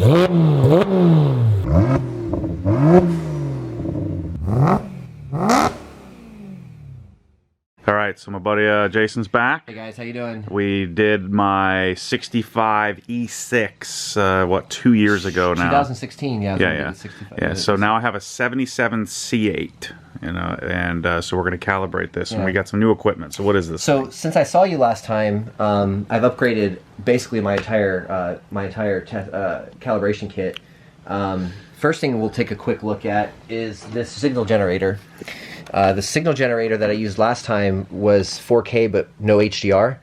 All right, so my buddy Jason's back. Hey guys, how you doing? We did my 65 E6, what, 2 years ago now? 2016, yeah. Yeah. So now I have a 77 C8, you know, and so we're going to calibrate this, and we got some new equipment. So what is this? So since I saw you last time, I've upgraded basically my entire calibration kit. First thing we'll take a quick look at is this signal generator. The signal generator that I used last time was 4K but no HDR,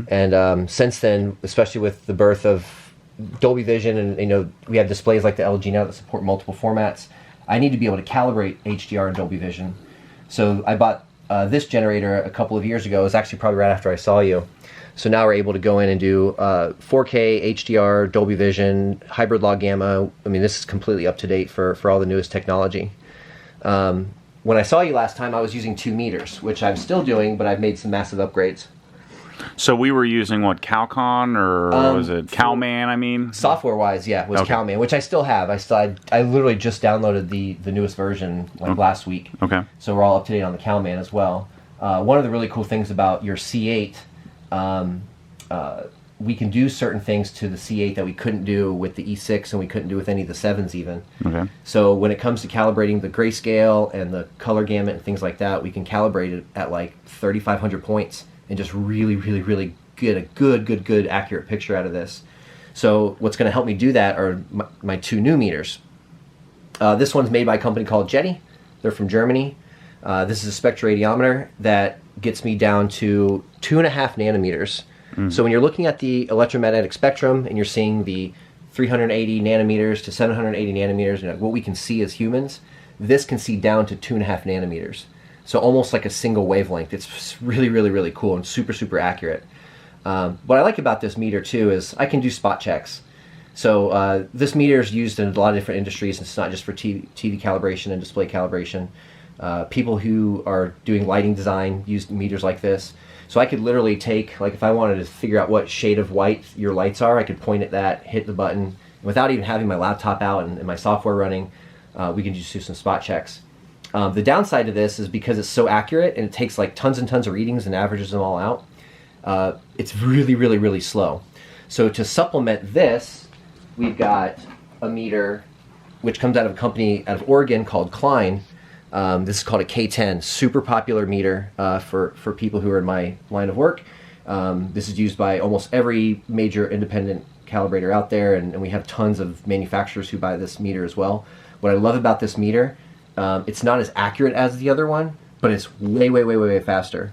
and since then, especially with the birth of Dolby Vision, and you know we have displays like the LG now that support multiple formats, I need to be able to calibrate HDR and Dolby Vision. So I bought this generator a couple of years ago. It was actually probably right after I saw you. So now we're able to go in and do 4K, HDR, Dolby Vision, hybrid log gamma. I mean, this is completely up to date for all the newest technology. When I saw you last time, I was using 2 meters, which I'm still doing, but I've made some massive upgrades. So we were using what, Calcon, or was it Calman? I mean, software-wise, yeah, it was Calman, which I still have. I literally just downloaded the newest version like last week. Okay. So we're all up to date on the Calman as well. One of the really cool things about your C8. We can do certain things to the C8 that we couldn't do with the E6, and we couldn't do with any of the 7s even. Okay. So when it comes to calibrating the grayscale and the color gamut and things like that, we can calibrate it at like 3,500 points and just really get a good accurate picture out of this. So what's going to help me do that are my 2 new meters. This one's made by a company called Jetty. They're from Germany. This is a spectroradiometer that gets me down to 2.5 nanometers. So when you're looking at the electromagnetic spectrum and you're seeing the 380 nanometers to 780 nanometers, and what we can see as humans, this can see down to 2.5 nanometers. So almost like a single wavelength. It's really cool and super accurate. What I like about this meter too is I can do spot checks. So this meter is used in a lot of different industries. It's not just for TV calibration and display calibration. People who are doing lighting design use meters like this. So I could literally take, like if I wanted to figure out what shade of white your lights are, I could point at that, hit the button, without even having my laptop out and my software running, we can just do some spot checks. The downside to this is because it's so accurate and it takes like tons and tons of readings and averages them all out, it's really slow. So to supplement this, we've got a meter which comes out of a company out of Oregon called Klein. This is called a K10, super popular meter for people who are in my line of work. This is used by almost every major independent calibrator out there, and we have tons of manufacturers who buy this meter as well. What I love about this meter, it's not as accurate as the other one, but it's way faster.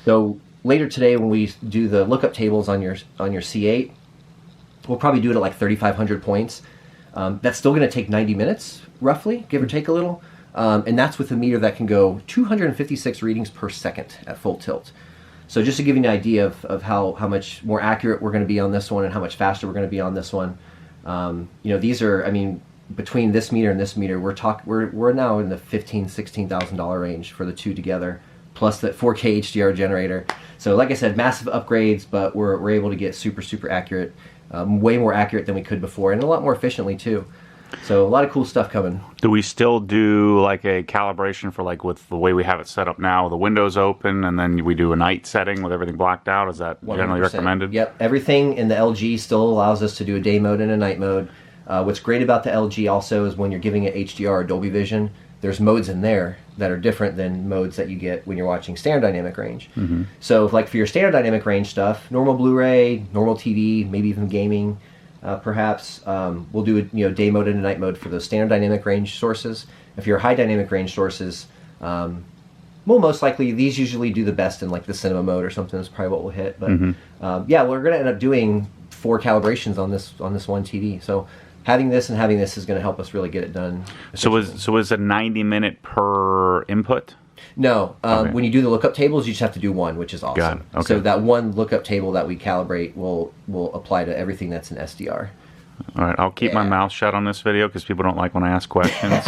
So later today when we do the lookup tables on your C8, we'll probably do it at like 3,500 points. That's still going to take 90 minutes, roughly, give or take a little. And that's with a meter that can go 256 readings per second at full tilt. So just to give you an idea of how much more accurate we're going to be on this one and how much faster we're going to be on this one. You know, these are, I mean, between this meter and this meter, we're now in the $15,000–$16,000 range for the two together, plus the 4K HDR generator. So like I said, massive upgrades, but we're able to get super accurate, way more accurate than we could before, and a lot more efficiently too. So a lot of cool stuff coming. Do we still do like a calibration for like with the way we have it set up now, the windows open, and then we do a night setting with everything blacked out? Is that 100%. Generally recommended? Yep. Everything in the LG still allows us to do a day mode and a night mode. What's great about the LG also is when you're giving it HDR or Dolby Vision, there's modes in there that are different than modes that you get when you're watching standard dynamic range. So like for your standard dynamic range stuff, normal Blu-ray, normal TV, maybe even gaming, perhaps we'll do a day mode and a night mode for those standard dynamic range sources. If you're high dynamic range sources, well, most likely these usually do the best in like the cinema mode or something. That's probably what we'll hit. But yeah, we're going to end up doing 4 calibrations on this one TV. So having this and having this is going to help us really get it done. So is it 90-minute per input? No, when you do the lookup tables, you just have to do one, which is awesome. Got it. Okay. So that one lookup table that we calibrate will apply to everything that's in SDR. All right, I'll keep my mouth shut on this video because people don't like when I ask questions.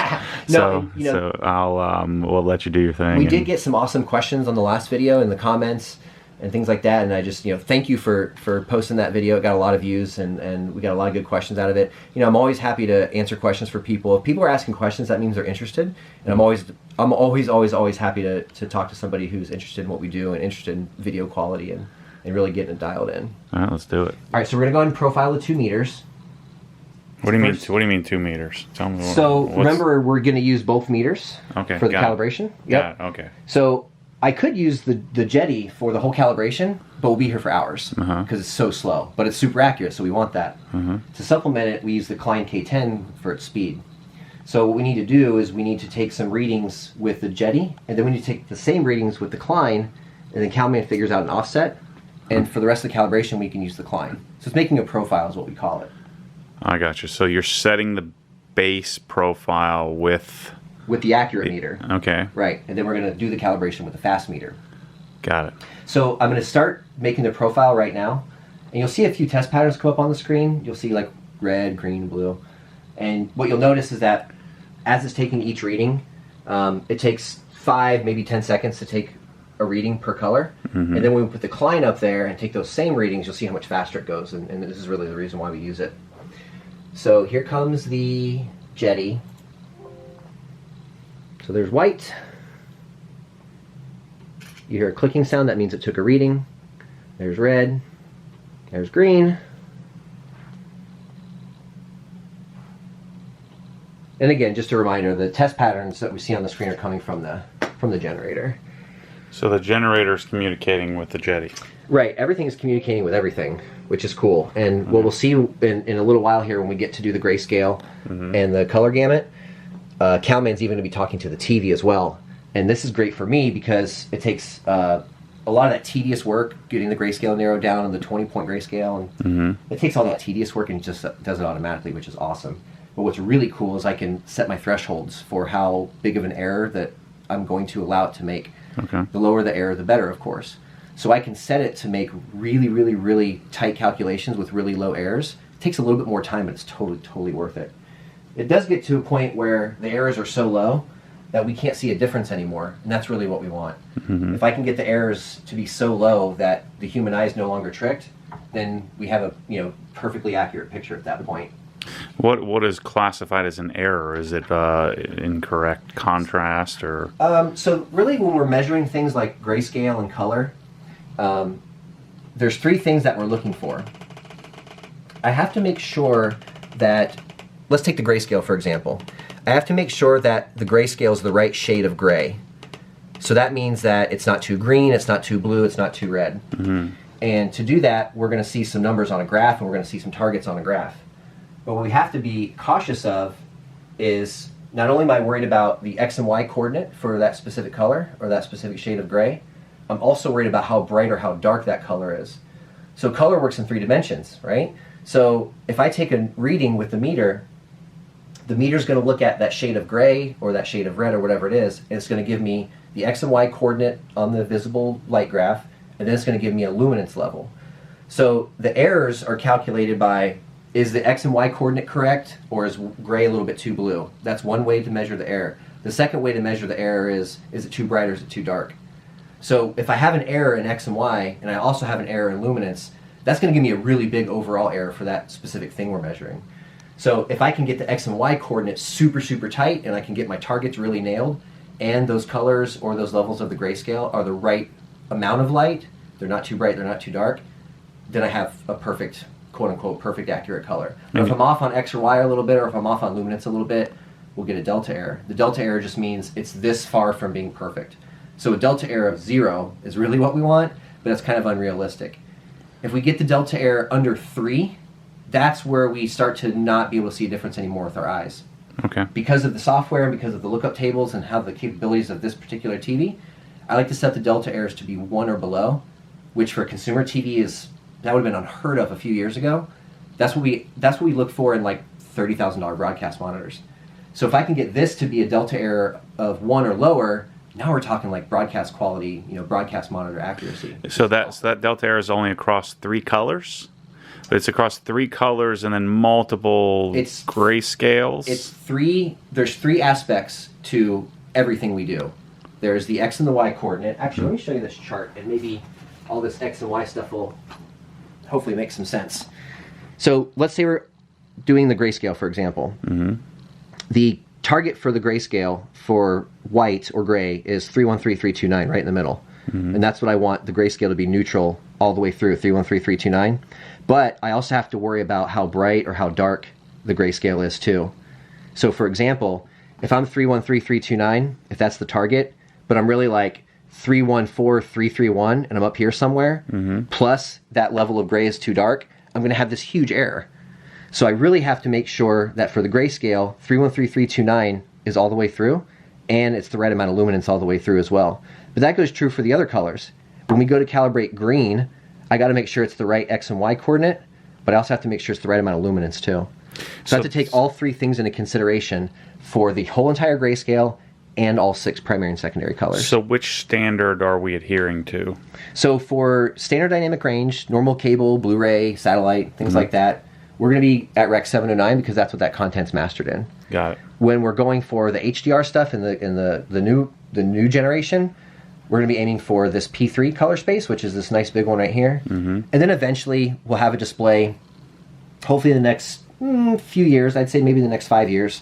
No, so I'll we'll let you do your thing. We did get some awesome questions on the last video in the comments, and things like that. And I just, thank you for posting that video. It got a lot of views, and we got a lot of good questions out of it. I'm always happy to answer questions for people. If people are asking questions, that means they're interested. And I'm always happy to talk to somebody who's interested in what we do and interested in video quality and really getting it dialed in. All right, let's do it. All right, so we're gonna go ahead and profile the 2 meters. What do you mean? What do you mean 2 meters? Tell me. Remember, we're gonna use both meters. Okay. For the calibration. Yep. Okay. So I could use the Jetty for the whole calibration, but we'll be here for hours because it's so slow. But it's super accurate, so we want that. To supplement it, we use the Klein K10 for its speed. So what we need to do is we need to take some readings with the Jetty, and then we need to take the same readings with the Klein, and then CalMan figures out an offset. And for the rest of the calibration, we can use the Klein. So it's making a profile is what we call it. I got you. So you're setting the base profile with the accurate meter. Okay. Right. And then we're going to do the calibration with the fast meter. Got it. So I'm going to start making the profile right now. And you'll see a few test patterns come up on the screen. You'll see like red, green, blue. And what you'll notice is that as it's taking each reading, it takes 5, maybe 10 seconds to take a reading per color. And then when we put the Klein up there and take those same readings, you'll see how much faster it goes. And this is really the reason why we use it. So here comes the Jetty. So there's white. You hear a clicking sound, that means it took a reading. There's red. There's green. And again, just a reminder, the test patterns that we see on the screen are coming from the generator. So the generator is communicating with the Jetty. Right, everything is communicating with everything, which is cool. And what we'll see in a little while here when we get to do the grayscale and the color gamut, CalMan's even going to be talking to the TV as well. And this is great for me because it takes a lot of that tedious work, getting the grayscale narrowed down and the 20-point grayscale. And it takes all that tedious work and just does it automatically, which is awesome. But what's really cool is I can set my thresholds for how big of an error that I'm going to allow it to make. Okay. The lower the error, the better, of course. So I can set it to make really, really, really tight calculations with really low errors. It takes a little bit more time, but it's totally, totally worth it. It does get to a point where the errors are so low that we can't see a difference anymore, and that's really what we want. If I can get the errors to be so low that the human eye is no longer tricked, then we have a perfectly accurate picture at that point. What is classified as an error? Is it incorrect contrast or? So really, when we're measuring things like grayscale and color, there's 3 things that we're looking for. I have to make sure that, let's take the grayscale for example. I have to make sure that the grayscale is the right shade of gray. So that means that it's not too green, it's not too blue, it's not too red. And to do that, we're going to see some numbers on a graph, and we're going to see some targets on a graph. But what we have to be cautious of is not only am I worried about the X and Y coordinate for that specific color or that specific shade of gray, I'm also worried about how bright or how dark that color is. So color works in 3 dimensions, right? So if I take a reading with the meter's going to look at that shade of gray or that shade of red or whatever it is, and it's going to give me the X and Y coordinate on the visible light graph, and then it's going to give me a luminance level. So the errors are calculated by, is the X and Y coordinate correct, or is gray a little bit too blue? That's one way to measure the error. The second way to measure the error is it too bright or is it too dark? So if I have an error in X and Y, and I also have an error in luminance, that's going to give me a really big overall error for that specific thing we're measuring. So if I can get the X and Y coordinates super, super tight, and I can get my targets really nailed, and those colors or those levels of the grayscale are the right amount of light, they're not too bright, they're not too dark, then I have a perfect, quote-unquote, perfect accurate color. But if I'm off on X or Y a little bit, or if I'm off on luminance a little bit, we'll get a delta error. The delta error just means it's this far from being perfect. So a delta error of 0 is really what we want, but that's kind of unrealistic. If we get the delta error under 3, that's where we start to not be able to see a difference anymore with our eyes. Okay. Because of the software and because of the lookup tables and how the capabilities of this particular TV, I like to set the delta errors to be 1 or below, which for a consumer TV that would have been unheard of a few years ago. That's what we look for in like $30,000 broadcast monitors. So if I can get this to be a delta error of 1 or lower, now we're talking like broadcast quality, broadcast monitor accuracy. So that delta error is only across 3 colors? But it's across 3 colors and then multiple grayscales? There's 3 aspects to everything we do. There's the X and the Y coordinate. Actually, let me show you this chart, and maybe all this X and Y stuff will hopefully make some sense. So let's say we're doing the grayscale, for example. The target for the grayscale for white or gray is 313329, right in the middle. And that's what I want the grayscale to be neutral all the way through, 313329. But I also have to worry about how bright or how dark the grayscale is too. So for example, if I'm 313329, if that's the target, but I'm really like 314331 and I'm up here somewhere, plus that level of gray is too dark, I'm going to have this huge error. So I really have to make sure that for the grayscale, 313329 is all the way through, and it's the right amount of luminance all the way through as well. But that goes true for the other colors. When we go to calibrate green, I got to make sure it's the right X and Y coordinate, but I also have to make sure it's the right amount of luminance too. So I have to take all three things into consideration for the whole entire grayscale and all 6 primary and secondary colors. So which standard are we adhering to? So for standard dynamic range, normal cable, Blu-ray, satellite, things like that, we're going to be at Rec 709 because that's what that content's mastered in. Got it. When we're going for the HDR stuff in the new generation, we're going to be aiming for this P3 color space, which is this nice big one right here. And then eventually we'll have a display, hopefully in the next few years, I'd say maybe the next 5 years.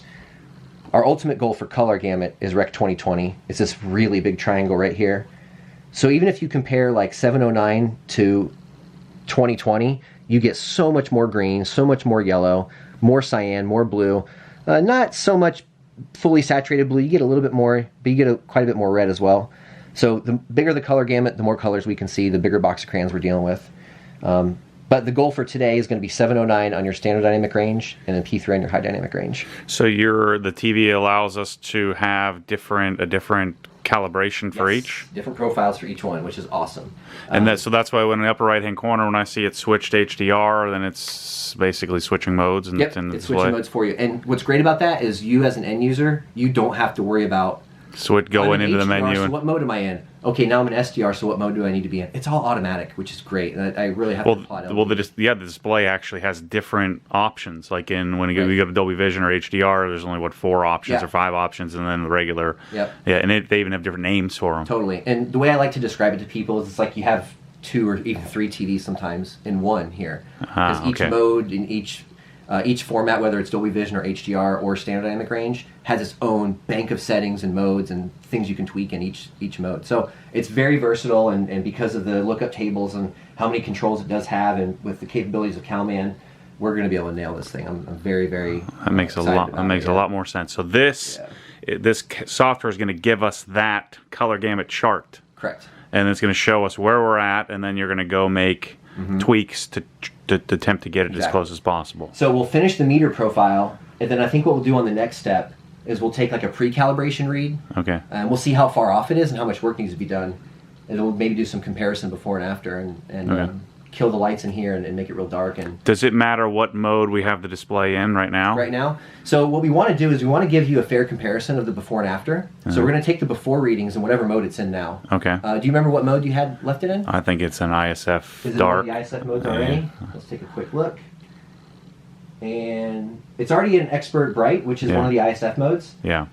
Our ultimate goal for color gamut is Rec 2020. It's this really big triangle right here. So even if you compare like 709 to 2020, you get so much more green, so much more yellow, more cyan, more blue. Not so much fully saturated blue. You get a little bit more, but you get quite a bit more red as well. So the bigger the color gamut, the more colors we can see, the bigger box of crayons we're dealing with. But the goal for today is going to be 709 on your standard dynamic range and then P3 on your high dynamic range. So the TV allows us to have a different calibration for each? Different profiles for each one, which is awesome. And so that's why when in the upper right-hand corner, when I see it switched to HDR, then it's basically switching modes and Yep, in the it's display. switching modes for you. And what's great about that is you as an end user, you don't have to worry about Going into the menu. So what mode am I in? Okay, now I'm in SDR, so what mode do I need to be in? It's all automatic, which is great. And I really have to applaud it. Well, the display actually has different options. Like when you go to Dolby Vision or HDR, there's only 4 options or 5 options, and then the regular. Yep. Yeah, and they even have different names for them. Totally. And the way I like to describe it to people is it's like you have 2 or even 3 TVs sometimes in one here. Because each mode in each format, whether it's Dolby Vision or HDR or standard dynamic range, has its own bank of settings and modes and things you can tweak in each mode. So it's very versatile, and because of the lookup tables and how many controls it does have, and with the capabilities of CalMan, we're going to be able to nail this thing. I'm very, very that makes a lot more sense. So this software is going to give us that color gamut chart. Correct. And it's going to show us where we're at, and then you're going to go make tweaks to attempt to get it as close as possible. So we'll finish the meter profile, and then I think what we'll do on the next step is we'll take like a pre-calibration read. Okay. And we'll see how far off it is and how much work needs to be done. And we'll maybe do some comparison before and after and kill the lights in here and make it real dark. And does it matter what mode we have the display in right now? Right now? So what we want to do is we want to give you a fair comparison of the before and after. So we're going to take the before readings in whatever mode it's in now. Okay. Do you remember what mode you had left it in? I think it's an ISF is dark. Is it the ISF modes already? Let's take a quick look. And it's already in expert bright, which is one of the ISF modes. Yeah.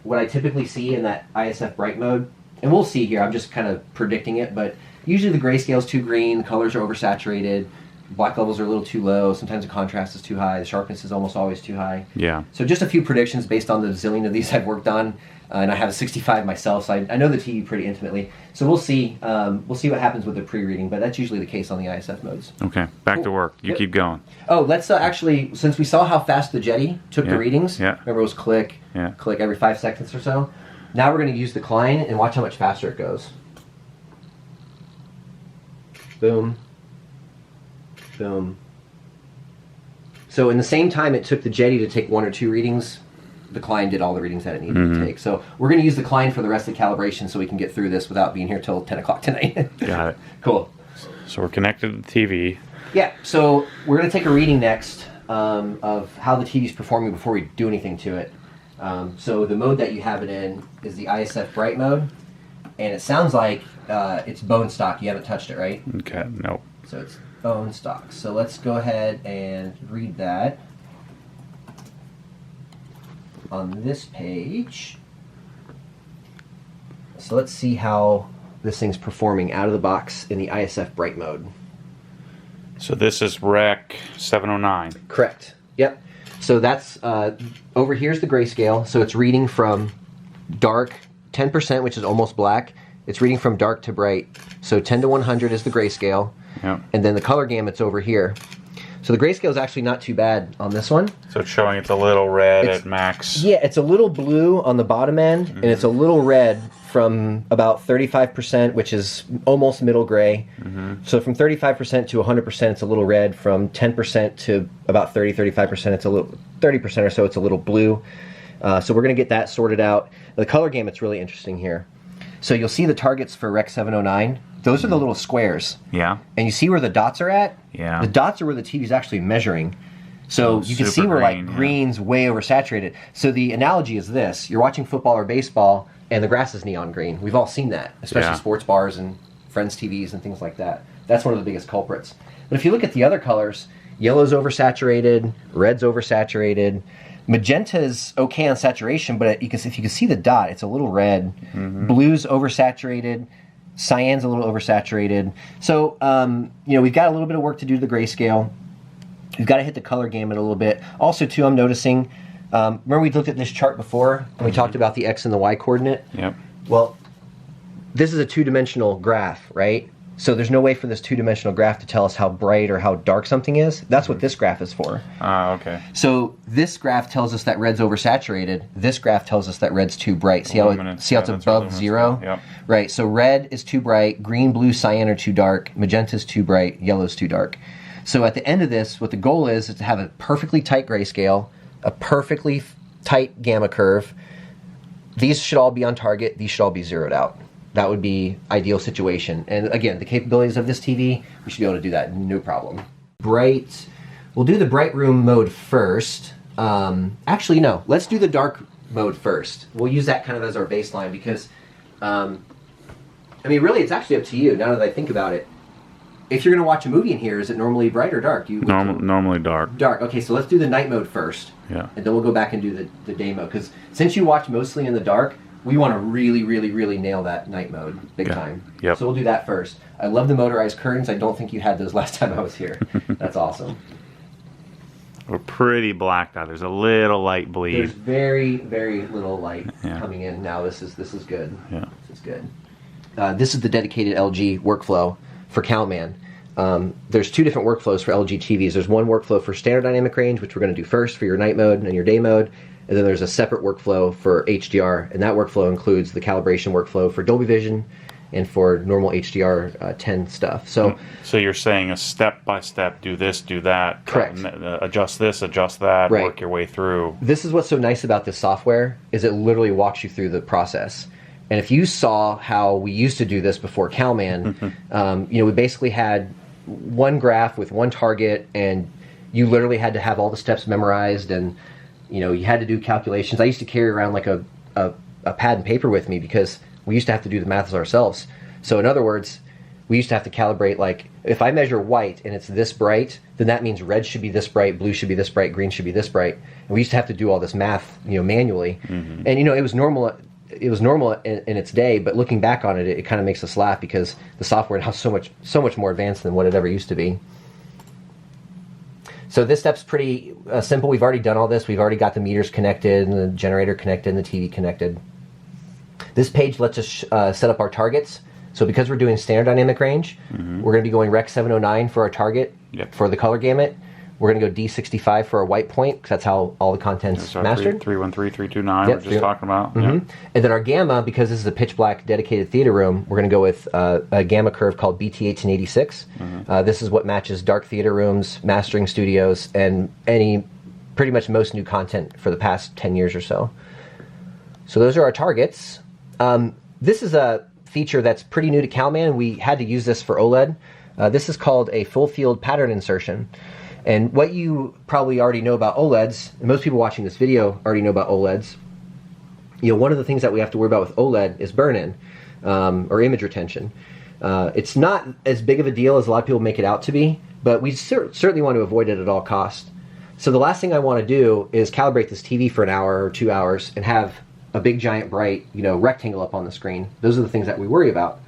What I typically see in that ISF bright mode, and we'll see here, I'm just kind of predicting it, but usually the grayscale is too green, colors are oversaturated, black levels are a little too low, sometimes the contrast is too high, the sharpness is almost always too high. Yeah. So just a few predictions based on the zillion of these I've worked on, and I have a 65 myself, so I know the TV pretty intimately. So we'll see what happens with the pre-reading, but that's usually the case on the ISF modes. Okay, back to work. You keep going. Oh, let's actually, since we saw how fast the Jetty took the readings, remember it was click every 5 seconds or so, now we're going to use the Klein and watch how much faster it goes. Boom. Boom. So in the same time it took the Jetty to take 1 or 2 readings, the Klein did all the readings that it needed to take. So we're going to use the Klein for the rest of the calibration so we can get through this without being here till 10 o'clock tonight. Got it. Cool. So we're connected to the TV. Yeah, so we're going to take a reading next of how the TV's performing before we do anything to it. So the mode that you have it in is the ISF bright mode, and it sounds like it's bone stock. You haven't touched it, right? Okay, nope. So it's bone stock. So let's go ahead and read that on this page. So let's see how this thing's performing out of the box in the ISF bright mode. So this is Rec 709. Correct. Yep. So that's over here's the grayscale. So it's reading from dark 10%, which is almost black. It's reading from dark to bright. So 10 to 100 is the grayscale. Yep. And then the color gamut's over here. So the grayscale is actually not too bad on this one. So it's showing it's a little red at max. Yeah, it's a little blue on the bottom end, and it's a little red from about 35%, which is almost middle gray. So from 35% to 100%, it's a little red. From 10% to about 35%, it's a little 30% or so, it's a little blue. So we're going to get that sorted out. The color gamut's really interesting here. So you'll see the targets for Rec 709. Those are the little squares. Yeah. And you see where the dots are at? Yeah. The dots are where the TV's actually measuring. So you can see where like green's way oversaturated. So the analogy is this. You're watching football or baseball and the grass is neon green. We've all seen that, especially sports bars and friends' TVs and things like that. That's one of the biggest culprits. But if you look at the other colors, yellow's oversaturated, red's oversaturated, magenta's okay on saturation, but if you can see the dot, it's a little red. Blue's oversaturated. Cyan's a little oversaturated. So, we've got a little bit of work to do to the grayscale. We've got to hit the color gamut a little bit. Also, too, I'm noticing, remember we looked at this chart before and we talked about the X and the Y coordinate? Yep. Well, this is a two-dimensional graph, right? So there's no way for this two-dimensional graph to tell us how bright or how dark something is. That's what this graph is for. Okay. So this graph tells us that red's oversaturated. This graph tells us that red's too bright. See how it's above zero? Yep. Right, so red is too bright, green, blue, cyan are too dark, magenta's too bright, yellow's too dark. So at the end of this, what the goal is to have a perfectly tight grayscale, a perfectly tight gamma curve. These should all be on target. These should all be zeroed out. That would be ideal situation. And again, the capabilities of this TV, we should be able to do that, no problem. Bright, we'll do the bright room mode first. Actually, no, let's do the dark mode first. We'll use that kind of as our baseline because, really, it's actually up to you now that I think about it. If you're going to watch a movie in here, is it normally bright or dark? Normally dark. Dark. Okay, so let's do the night mode first. Yeah. And then we'll go back and do the day mode. Because since you watch mostly in the dark, we want to really, really, really nail that night mode big time. Yep. So we'll do that first. I love the motorized curtains. I don't think you had those last time I was here. That's awesome. We're pretty blacked out. There's a little light bleed. There's very, very little light coming in now. This is good. Yeah. This is good. This is the dedicated LG workflow for CalMan. There's two different workflows for LG TVs. There's one workflow for standard dynamic range, which we're going to do first for your night mode and your day mode. And then there's a separate workflow for HDR, and that workflow includes the calibration workflow for Dolby Vision and for normal HDR 10 stuff. So you're saying a step-by-step, do this, do that. Correct. Adjust this, adjust that, right. Work your way through. This is what's so nice about this software, is it literally walks you through the process. And if you saw how we used to do this before CalMan, we basically had one graph with one target, and you literally had to have all the steps memorized, and you had to do calculations. I used to carry around like a pad and paper with me because we used to have to do the maths ourselves. So in other words, we used to have to calibrate, like, if I measure white and it's this bright, then that means red should be this bright, blue should be this bright, green should be this bright. And we used to have to do all this math, manually. And it was normal. It was normal in its day, but looking back on it, it kind of makes us laugh because the software now is so much more advanced than what it ever used to be. So this step's pretty simple. We've already done all this. We've already got the meters connected and the generator connected and the TV connected. This page lets us set up our targets. So because we're doing standard dynamic range, we're going to be going Rec 709 for our target for the color gamut. We're going to go D65 for a white point, because that's how all the content's mastered. 313, 329, we're just talking about. And then our gamma, because this is a pitch black dedicated theater room, we're going to go with a gamma curve called BT1886. This is what matches dark theater rooms, mastering studios, and pretty much most new content for the past 10 years or so. So those are our targets. This is a feature that's pretty new to CalMan. We had to use this for OLED. This is called a full field pattern insertion. And what you probably already know about OLEDs, and most people watching this video already know about OLEDs, one of the things that we have to worry about with OLED is burn-in, or image retention. It's not as big of a deal as a lot of people make it out to be, but we certainly want to avoid it at all costs. So the last thing I want to do is calibrate this TV for an hour or 2 hours and have a big giant bright, rectangle up on the screen. Those are the things that we worry about.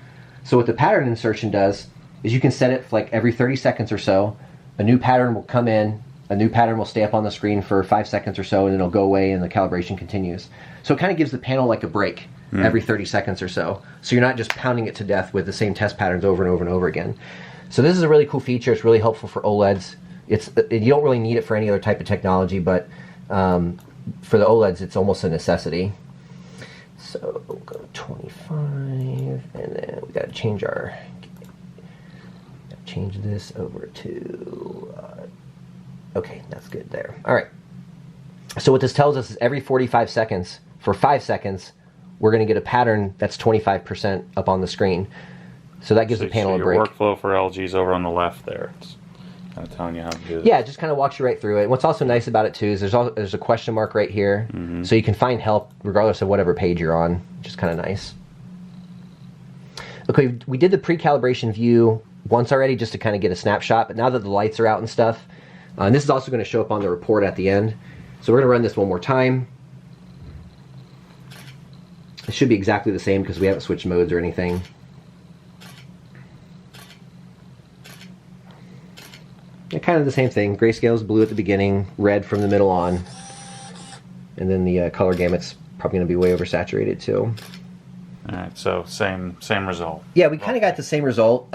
So what the pattern insertion does is you can set it for like every 30 seconds or so. A new pattern will come in, a new pattern will stay up on the screen for 5 seconds or so, and then it'll go away and the calibration continues. So it kind of gives the panel like a break every 30 seconds or so. So you're not just pounding it to death with the same test patterns over and over and over again. So this is a really cool feature. It's really helpful for OLEDs. You don't really need it for any other type of technology, but for the OLEDs, it's almost a necessity. So we'll go to 25, and then we got to change this over to, okay, that's good there. All right. So what this tells us is every 45 seconds, for 5 seconds, we're going to get a pattern that's 25% up on the screen. So that gives the panel a break. Your workflow for LG is over on the left there. It's kind of telling you how to do it. Yeah, it just kind of walks you right through it. And what's also nice about it too is there's a question mark right here, so you can find help regardless of whatever page you're on, which is kind of nice. Okay, we did the pre-calibration view once already just to kind of get a snapshot, but now that the lights are out and stuff, and this is also going to show up on the report at the end. So we're going to run this one more time. It should be exactly the same because we haven't switched modes or anything. Yeah, kind of the same thing. Grayscale is blue at the beginning, red from the middle on, and then the color gamut's probably going to be way oversaturated too. All right, so same result. Yeah, we kind of got the same result.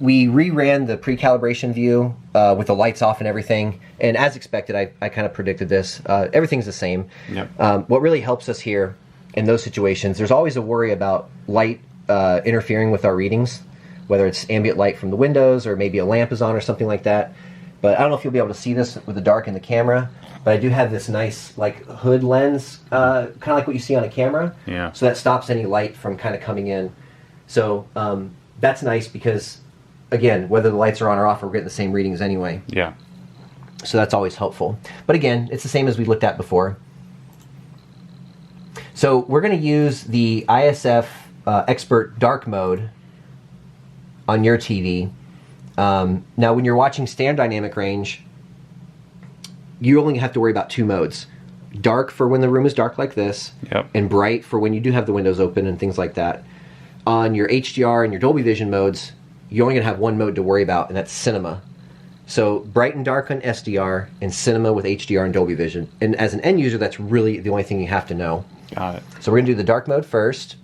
We reran the pre-calibration view with the lights off and everything, and as expected, I kind of predicted this. Everything's the same. Yep. What really helps us here in those situations, there's always a worry about light interfering with our readings, whether it's ambient light from the windows or maybe a lamp is on or something like that. But I don't know if you'll be able to see this with the dark in the camera, but I do have this nice like hood lens, kind of like what you see on a camera. Yeah. So that stops any light from kind of coming in. So that's nice because, again, whether the lights are on or off, we're getting the same readings anyway. Yeah. So that's always helpful. But again, it's the same as we looked at before. So we're going to use the ISF Expert Dark Mode on your TV. Now, when you're watching standard dynamic range, you only have to worry about 2 modes. Dark for when the room is dark like this, yep, and bright for when you do have the windows open and things like that. On your HDR and your Dolby Vision modes, you're only going to have 1 mode to worry about, and that's cinema. So bright and dark on SDR, and cinema with HDR and Dolby Vision. And as an end user, that's really the only thing you have to know. Got it. So we're going to do the dark mode first.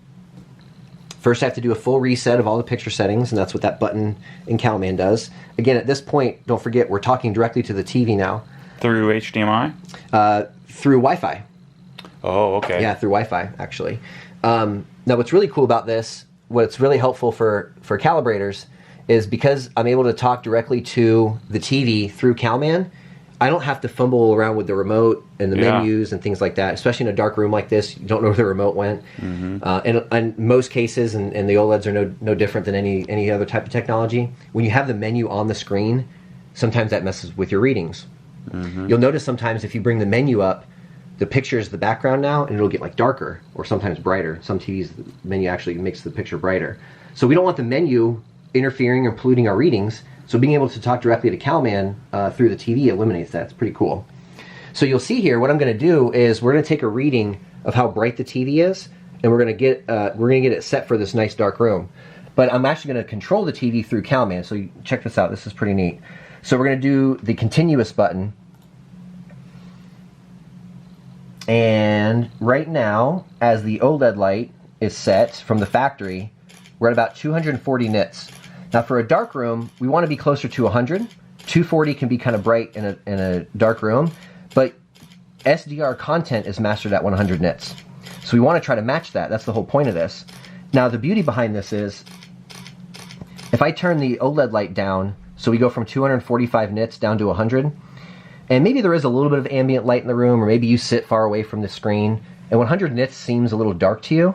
First, I have to do a full reset of all the picture settings, and that's what that button in CalMan does. Again, at this point, don't forget, we're talking directly to the TV now. Through HDMI? Through Wi-Fi. Oh, okay. Yeah, through Wi-Fi, actually. Now, what's really cool about this, what's really helpful for calibrators, is because I'm able to talk directly to the TV through CalMan, I don't have to fumble around with the remote and the menus and things like that, especially in a dark room like this. You don't know where the remote went. And in most cases, and the OLEDs are no different than any other type of technology, when you have the menu on the screen, sometimes that messes with your readings. You'll notice sometimes if you bring the menu up, the picture is the background now, and it'll get like darker or sometimes brighter. Some TVs, the menu actually makes the picture brighter. So we don't want the menu interfering or polluting our readings. So being able to talk directly to CalMan through the TV eliminates that. It's pretty cool. So you'll see here, what I'm going to do is we're going to take a reading of how bright the TV is, and we're going to get it set for this nice dark room. But I'm actually going to control the TV through CalMan. So check this out. This is pretty neat. So we're going to do the continuous button. And right now, as the OLED light is set from the factory, we're at about 240 nits. Now for a dark room, we want to be closer to 100. 240 can be kind of bright in a dark room, but SDR content is mastered at 100 nits. So we want to try to match that. That's the whole point of this. Now the beauty behind this is, if I turn the OLED light down, so we go from 245 nits down to 100, and maybe there is a little bit of ambient light in the room, or maybe you sit far away from the screen, and 100 nits seems a little dark to you,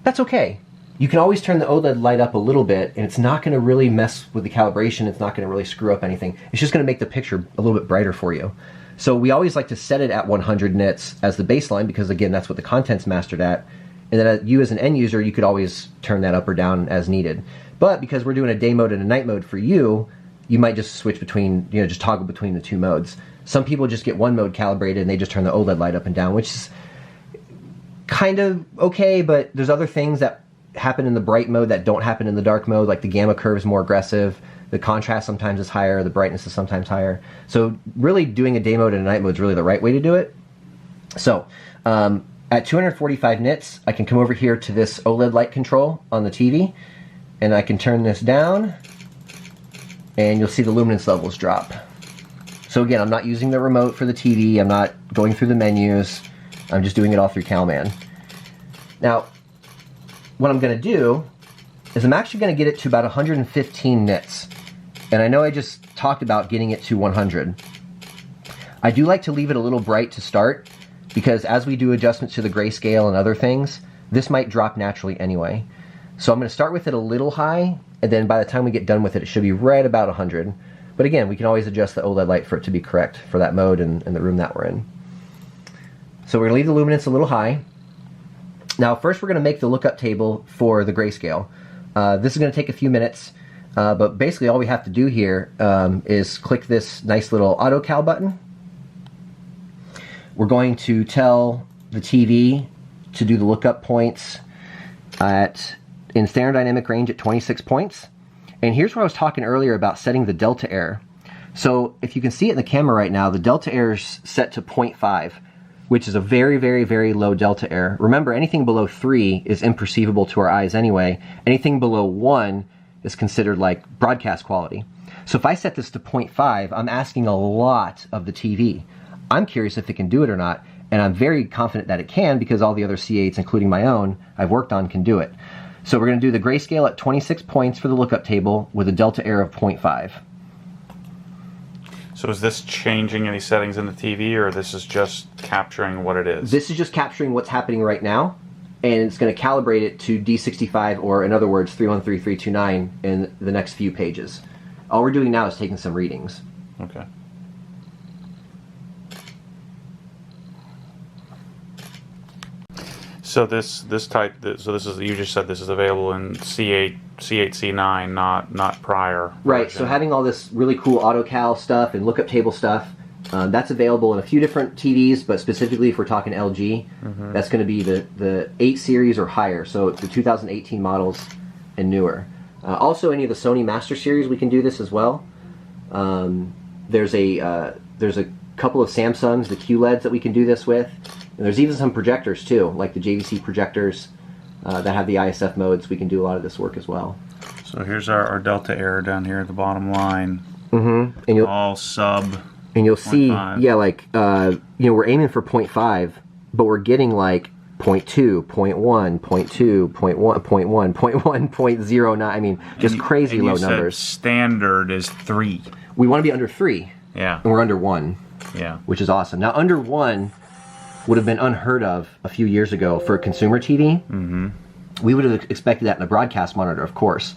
that's okay. You can always turn the OLED light up a little bit, and it's not going to really mess with the calibration. It's not going to really screw up anything. It's just going to make the picture a little bit brighter for you. So we always like to set it at 100 nits as the baseline, because again, that's what the content's mastered at. And then you as an end user, you could always turn that up or down as needed. But because we're doing a day mode and a night mode for you, you might just switch between, just toggle between the 2 modes. Some people just get 1 mode calibrated and they just turn the OLED light up and down, which is kind of okay, but there's other things that happen in the bright mode that don't happen in the dark mode. Like the gamma curve is more aggressive. The contrast sometimes is higher. The brightness is sometimes higher. So really doing a day mode and a night mode is really the right way to do it. So at 245 nits, I can come over here to this OLED light control on the TV, and I can turn this down, and you'll see the luminance levels drop. So again, I'm not using the remote for the TV. I'm not going through the menus. I'm just doing it all through CalMan. Now, what I'm going to do is I'm actually going to get it to about 115 nits. And I know I just talked about getting it to 100. I do like to leave it a little bright to start, because as we do adjustments to the grayscale and other things, this might drop naturally anyway. So I'm going to start with it a little high, and then by the time we get done with it, it should be right about 100. But again, we can always adjust the OLED light for it to be correct for that mode and the room that we're in. So we're going to leave the luminance a little high. Now first we're going to make the lookup table for the grayscale. This is going to take a few minutes, but basically all we have to do here is click this nice little auto cal button. We're going to tell the TV to do the lookup points in standard dynamic range at 26 points. And here's where I was talking earlier about setting the delta error. So if you can see it in the camera right now, the delta error is set to 0.5, which is a very, very, very low delta error. Remember, anything below 3 is imperceivable to our eyes anyway. Anything below 1 is considered like broadcast quality. So if I set this to 0.5, I'm asking a lot of the TV. I'm curious if it can do it or not, and I'm very confident that it can, because all the other C8s, including my own, I've worked on, can do it. So we're going to do the grayscale at 26 points for the lookup table with a delta error of 0.5. So is this changing any settings in the TV, or this is just capturing what it is? This is just capturing what's happening right now, and it's going to calibrate it to D65, or in other words, 313329 in the next few pages. All we're doing now is taking some readings. Okay. So this type, so this is, you just said this is available in C8, C9, not prior. Right. version. So having all this really cool AutoCal stuff and lookup table stuff, that's available in a few different TVs, but specifically if we're talking LG, that's going to be the 8 series or higher. So the 2018 models and newer. Also, any of the Sony Master Series, we can do this as well. There's a couple of Samsungs, the QLEDs that we can do this with. And there's even some projectors too, like the JVC projectors that have the ISF modes. We can do a lot of this work as well. So here's our delta error down here at the bottom line. And you'll, all sub. And you'll 0.5. see, yeah, like we're aiming for 0.5, but we're getting like 0.2, 0.1, 0.2, 0.1, 0.1, 0.1, 0.09. I mean, just crazy low numbers. Standard is 3. We want to be under 3. Yeah. And we're under 1. Yeah. Which is awesome. Now, under 1 would have been unheard of a few years ago for a consumer TV. We would have expected that in a broadcast monitor, of course.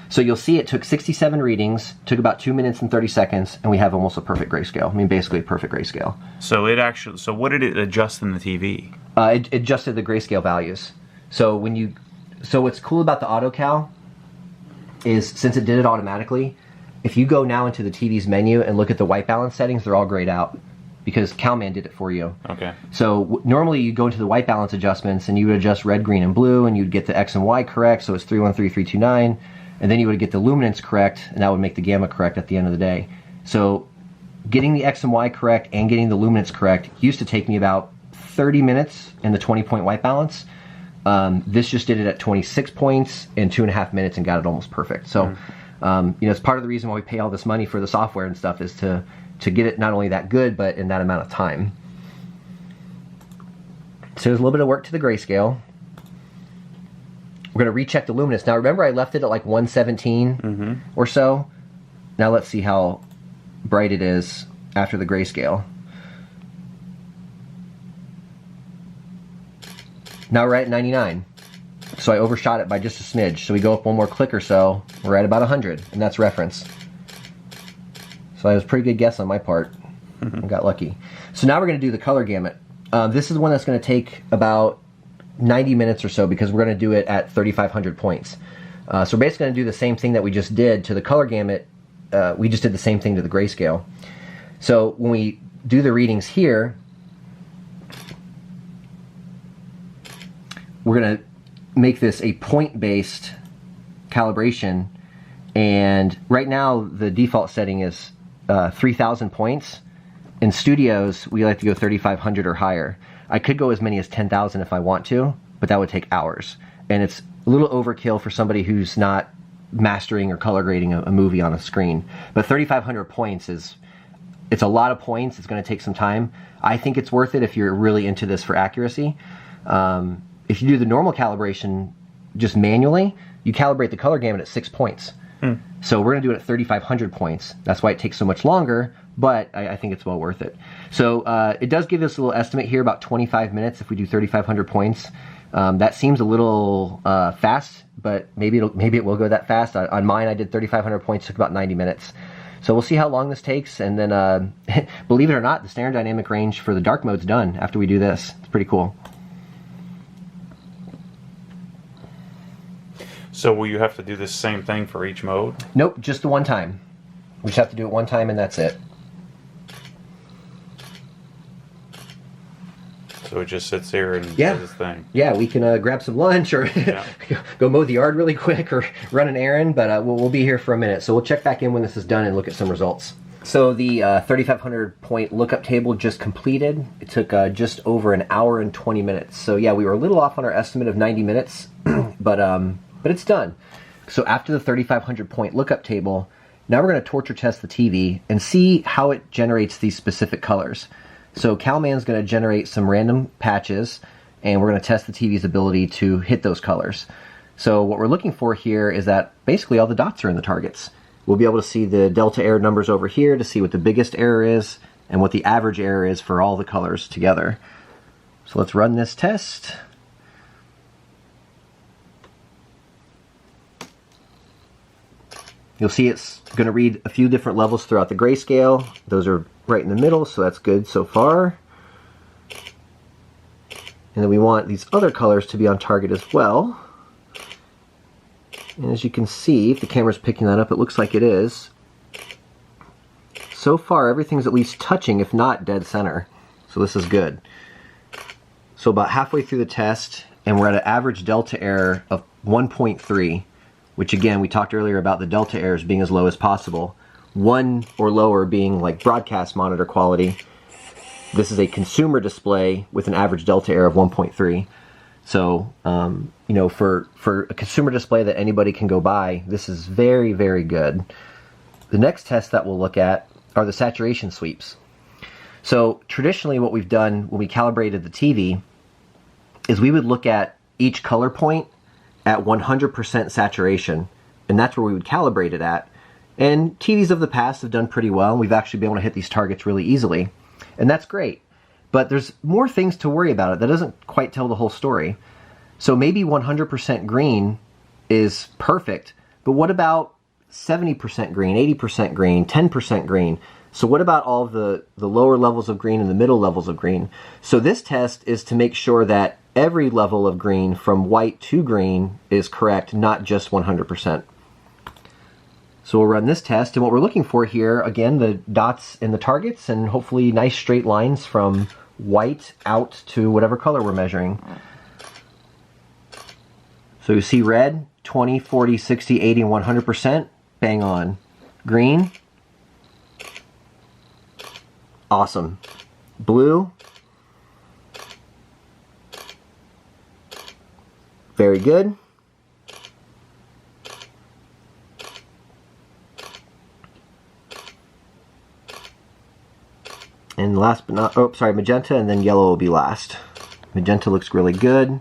So you'll see it took 67 readings, took about 2 minutes and 30 seconds, and we have almost a perfect grayscale. I mean, basically a perfect grayscale. So it actually, so what did it adjust in the TV? It adjusted the grayscale values. So what's cool about the AutoCal is, since it did it automatically, if you go now into the TV's menu and look at the white balance settings, they're all grayed out, because CalMan did it for you. Okay. So normally you go into the white balance adjustments and you would adjust red, green, and blue, and you'd get the X and Y correct, so it's 313329, and then you would get the luminance correct, and that would make the gamma correct at the end of the day. So getting the X and Y correct and getting the luminance correct used to take me about 30 minutes in the 20-point white balance. This just did it at 26 points in 2.5 minutes and got it almost perfect. So it's part of the reason why we pay all this money for the software and stuff, is to get it not only that good, but in that amount of time. So there's a little bit of work to the grayscale. We're going to recheck the luminance. Now remember, I left it at like 117 or so. Now let's see how bright it is after the grayscale. Now we're at 99. So I overshot it by just a smidge. So we go up one more click or so, we're at about 100, and that's reference. So that was a pretty good guess on my part. I got lucky. So now we're going to do the color gamut. This is one that's going to take about 90 minutes or so, because we're going to do it at 3,500 points. So we're basically going to do the same thing that we just did to the color gamut. We just did the same thing to the grayscale. So when we do the readings here, we're going to make this a point-based calibration, and right now the default setting is 3,000 points. In studios, we like to go 3,500 or higher. I could go as many as 10,000 if I want to, but that would take hours. And it's a little overkill for somebody who's not mastering or color grading a movie on a screen. But 3,500 points it's a lot of points. It's going to take some time. I think it's worth it if you're really into this for accuracy. If you do the normal calibration just manually, you calibrate the color gamut at 6 points. So we're going to do it at 3,500 points. That's why it takes so much longer, but I think it's well worth it. So it does give us a little estimate here, about 25 minutes if we do 3,500 points. That seems a little fast, but maybe it will go that fast. On mine, I did 3,500 points, took about 90 minutes. So we'll see how long this takes, and then believe it or not, the standard dynamic range for the dark mode's done after we do this. It's pretty cool. So will you have to do this same thing for each mode? Nope, just the one time. We just have to do it one time and that's it. So it just sits here and does its thing. Yeah, we can grab some lunch or go mow the yard really quick or run an errand, but we'll be here for a minute. So we'll check back in when this is done and look at some results. So the 3,500 point lookup table just completed. It took just over an hour and 20 minutes. So yeah, we were a little off on our estimate of 90 minutes, but it's done. So after the 3,500 point lookup table, now we're going to torture test the TV and see how it generates these specific colors. So CalMan's going to generate some random patches, and we're going to test the TV's ability to hit those colors. So what we're looking for here is that basically all the dots are in the targets. We'll be able to see the delta error numbers over here to see what the biggest error is and what the average error is for all the colors together. So let's run this test. You'll see it's going to read a few different levels throughout the grayscale. Those are right in the middle, so that's good so far. And then we want these other colors to be on target as well. And as you can see, if the camera's picking that up, it looks like it is. So far, everything's at least touching, if not dead center. So this is good. So about halfway through the test, and we're at an average delta error of 1.3. Which again, we talked earlier about the delta errors being as low as possible. 1 or lower being like broadcast monitor quality. This is a consumer display with an average delta error of 1.3. So, you know, for a consumer display that anybody can go buy, this is very, very good. The next test that we'll look at are the saturation sweeps. So traditionally what we've done when we calibrated the TV is we would look at each color point at 100% saturation, and that's where we would calibrate it at. And TVs of the past have done pretty well, and we've actually been able to hit these targets really easily, and that's great. But there's more things to worry about it. That doesn't quite tell the whole story. So maybe 100% green is perfect, but what about 70% green, 80% green, 10% green? So what about all the lower levels of green and the middle levels of green? So this test is to make sure that every level of green from white to green is correct, not just 100%. So we'll run this test, and what we're looking for here, again, the dots in the targets, and hopefully nice straight lines from white out to whatever color we're measuring. So you see red, 20, 40, 60, 80, and 100%, bang on. Green, awesome. Blue, very good. And last but not, magenta, and then yellow will be last. Magenta looks really good.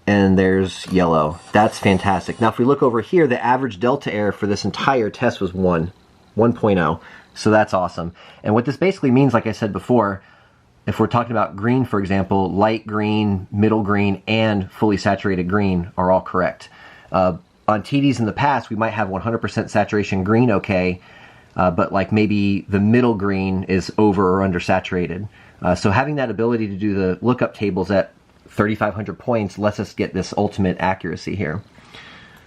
And there's yellow. That's fantastic. Now if we look over here, the average delta error for this entire test was 1.0. So that's awesome. And what this basically means, like I said before, if we're talking about green, for example, light green, middle green, and fully saturated green are all correct. On TVs in the past, we might have 100% saturation green okay, but like maybe the middle green is over or under saturated. So having that ability to do the lookup tables at 3,500 points lets us get this ultimate accuracy here.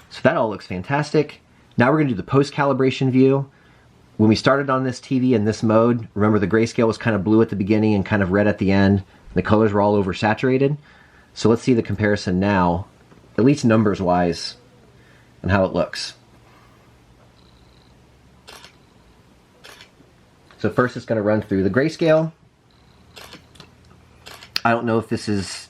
So that all looks fantastic. Now we're going to do the post-calibration view. When we started on this TV in this mode, remember the grayscale was kind of blue at the beginning and kind of red at the end. The colors were all oversaturated. So let's see the comparison now, at least numbers wise, and how it looks. So first it's going to run through the grayscale. I don't know if this is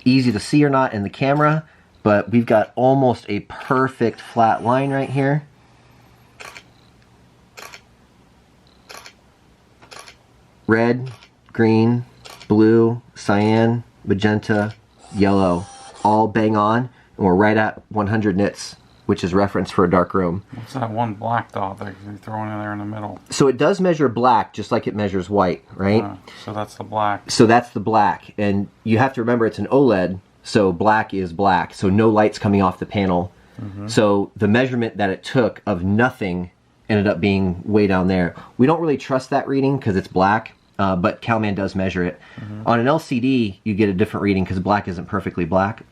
easy to see or not in the camera, but we've got almost a perfect flat line right here. Red, green, blue, cyan, magenta, yellow, all bang on, and we're right at 100 nits, which is reference for a dark room. What's that one black dot that you're throwing in there in the middle? So it does measure black just like it measures white, right? So that's the black. So that's the black, and you have to remember it's an OLED, so black is black, so no light's coming off the panel. So the measurement that it took of nothing ended up being way down there. We don't really trust that reading because it's black, but CalMan does measure it. On an LCD, you get a different reading because black isn't perfectly black,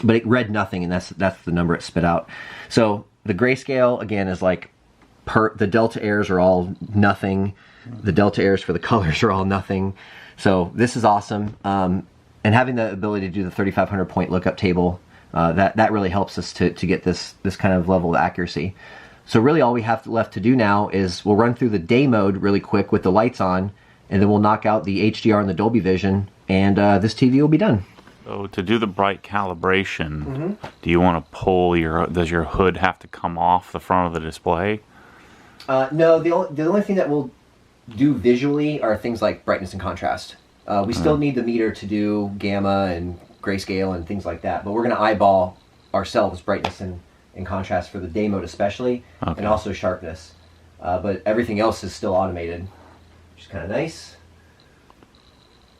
but it read nothing, and that's the number it spit out. So the grayscale, again, is like the delta errors are all nothing. The delta errors for the colors are all nothing. So this is awesome. And having the ability to do the 3,500 point lookup table, that really helps us to get this kind of level of accuracy. So really all we have left to do now is we'll run through the day mode really quick with the lights on, and then we'll knock out the HDR and the Dolby Vision, and this TV will be done. So to do the bright calibration, do you want to pull does your hood have to come off the front of the display? No, the only thing that we'll do visually are things like brightness and contrast. We still need the meter to do gamma and grayscale and things like that, but we're going to eyeball ourselves brightness and contrast for the day mode especially, and also sharpness. But everything else is still automated, which is kind of nice.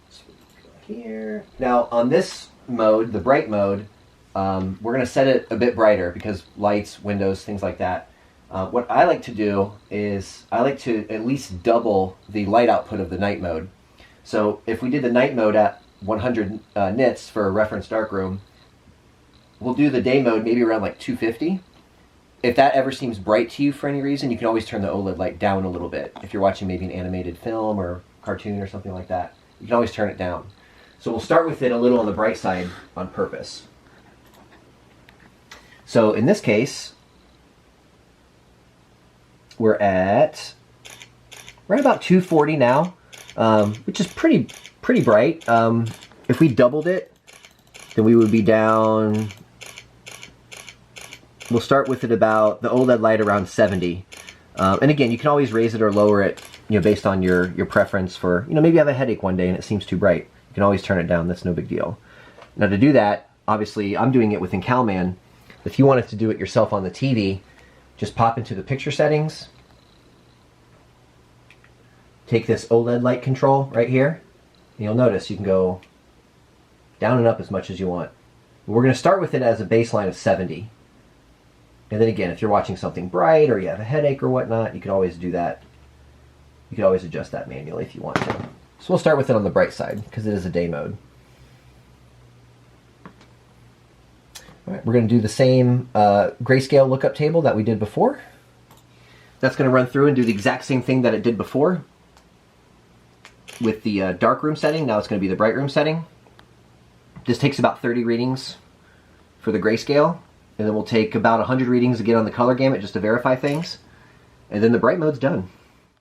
So go here. Now on this mode, the bright mode, we're going to set it a bit brighter because lights, windows, things like that. What I like to do is I like to at least double the light output of the night mode. So if we did the night mode at 100 nits for a reference darkroom, we'll do the day mode maybe around like 250. If that ever seems bright to you for any reason, you can always turn the OLED light down a little bit. If you're watching maybe an animated film or cartoon or something like that, you can always turn it down. So we'll start with it a little on the bright side on purpose. So in this case, we're at about 240 now, which is pretty bright. If we doubled it, then we would be down. We'll start with it about the OLED light around 70. And again, you can always raise it or lower it, based on your preference for, maybe you have a headache one day and it seems too bright. You can always turn it down. That's no big deal. Now to do that, obviously I'm doing it within CalMan. If you wanted to do it yourself on the TV, just pop into the picture settings, take this OLED light control right here, and you'll notice you can go down and up as much as you want. We're going to start with it as a baseline of 70. And then again, if you're watching something bright or you have a headache or whatnot, you can always do that. You can always adjust that manually if you want to. So we'll start with it on the bright side because it is a day mode. All right, we're going to do the same grayscale lookup table that we did before. That's going to run through and do the exact same thing that it did before with the dark room setting. Now it's going to be the bright room setting. This takes about 30 readings for the grayscale, and then we'll take about 100 readings to get on the color gamut just to verify things, and then the bright mode's done.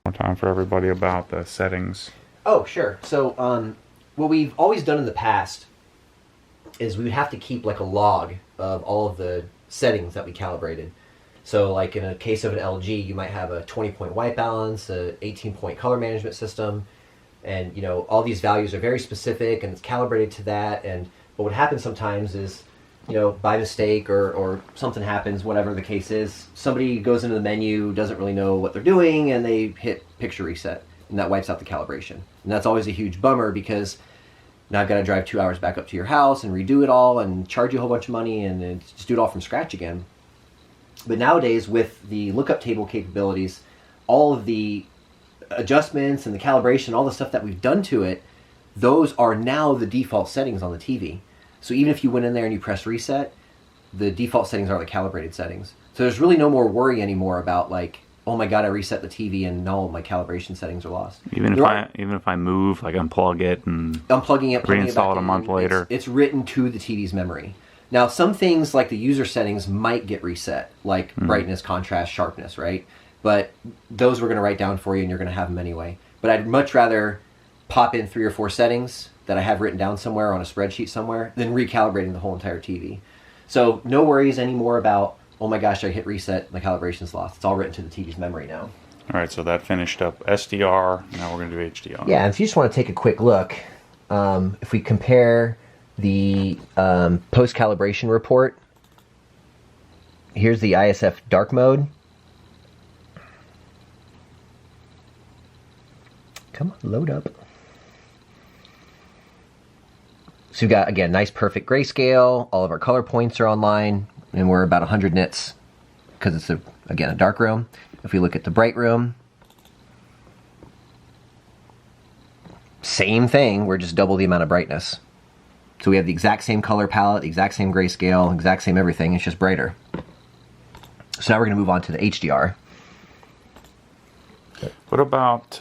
More time for everybody about the settings. Oh, sure. So what we've always done in the past is we would have to keep like a log of all of the settings that we calibrated. So like in a case of an LG, you might have a 20-point white balance, a 18-point color management system, and all these values are very specific and it's calibrated to that. But what happens sometimes is, by mistake or something happens, whatever the case is, somebody goes into the menu, doesn't really know what they're doing, and they hit picture reset, and that wipes out the calibration. And that's always a huge bummer because now I've got to drive 2 hours back up to your house and redo it all and charge you a whole bunch of money and just do it all from scratch again. But nowadays, with the lookup table capabilities, all of the adjustments and the calibration, all the stuff that we've done to it, those are now the default settings on the TV. So even if you went in there and you press reset, the default settings are the calibrated settings. So there's really no more worry anymore about like, oh my God, I reset the TV and no, my calibration settings are lost. Even if I move, like unplug it and unplugging it, reinstall it a month later. It's written to the TV's memory. Now, some things like the user settings might get reset, like brightness, contrast, sharpness, right? But those we're going to write down for you, and you're going to have them anyway. But I'd much rather pop in 3 or 4 settings that I have written down somewhere on a spreadsheet somewhere than recalibrating the whole entire TV. So no worries anymore about, oh my gosh, I hit reset, my calibration's lost. It's all written to the TV's memory now. All right, so that finished up SDR. Now we're going to do HDR. Yeah, and if you just want to take a quick look, if we compare the post-calibration report, here's the ISF dark mode. Come on, load up. So we've got, again, nice perfect grayscale. All of our color points are online, and we're about 100 nits because it's, again, a dark room. If we look at the bright room, same thing, we're just double the amount of brightness. So we have the exact same color palette, the exact same grayscale, exact same everything, it's just brighter. So now we're going to move on to the HDR. What about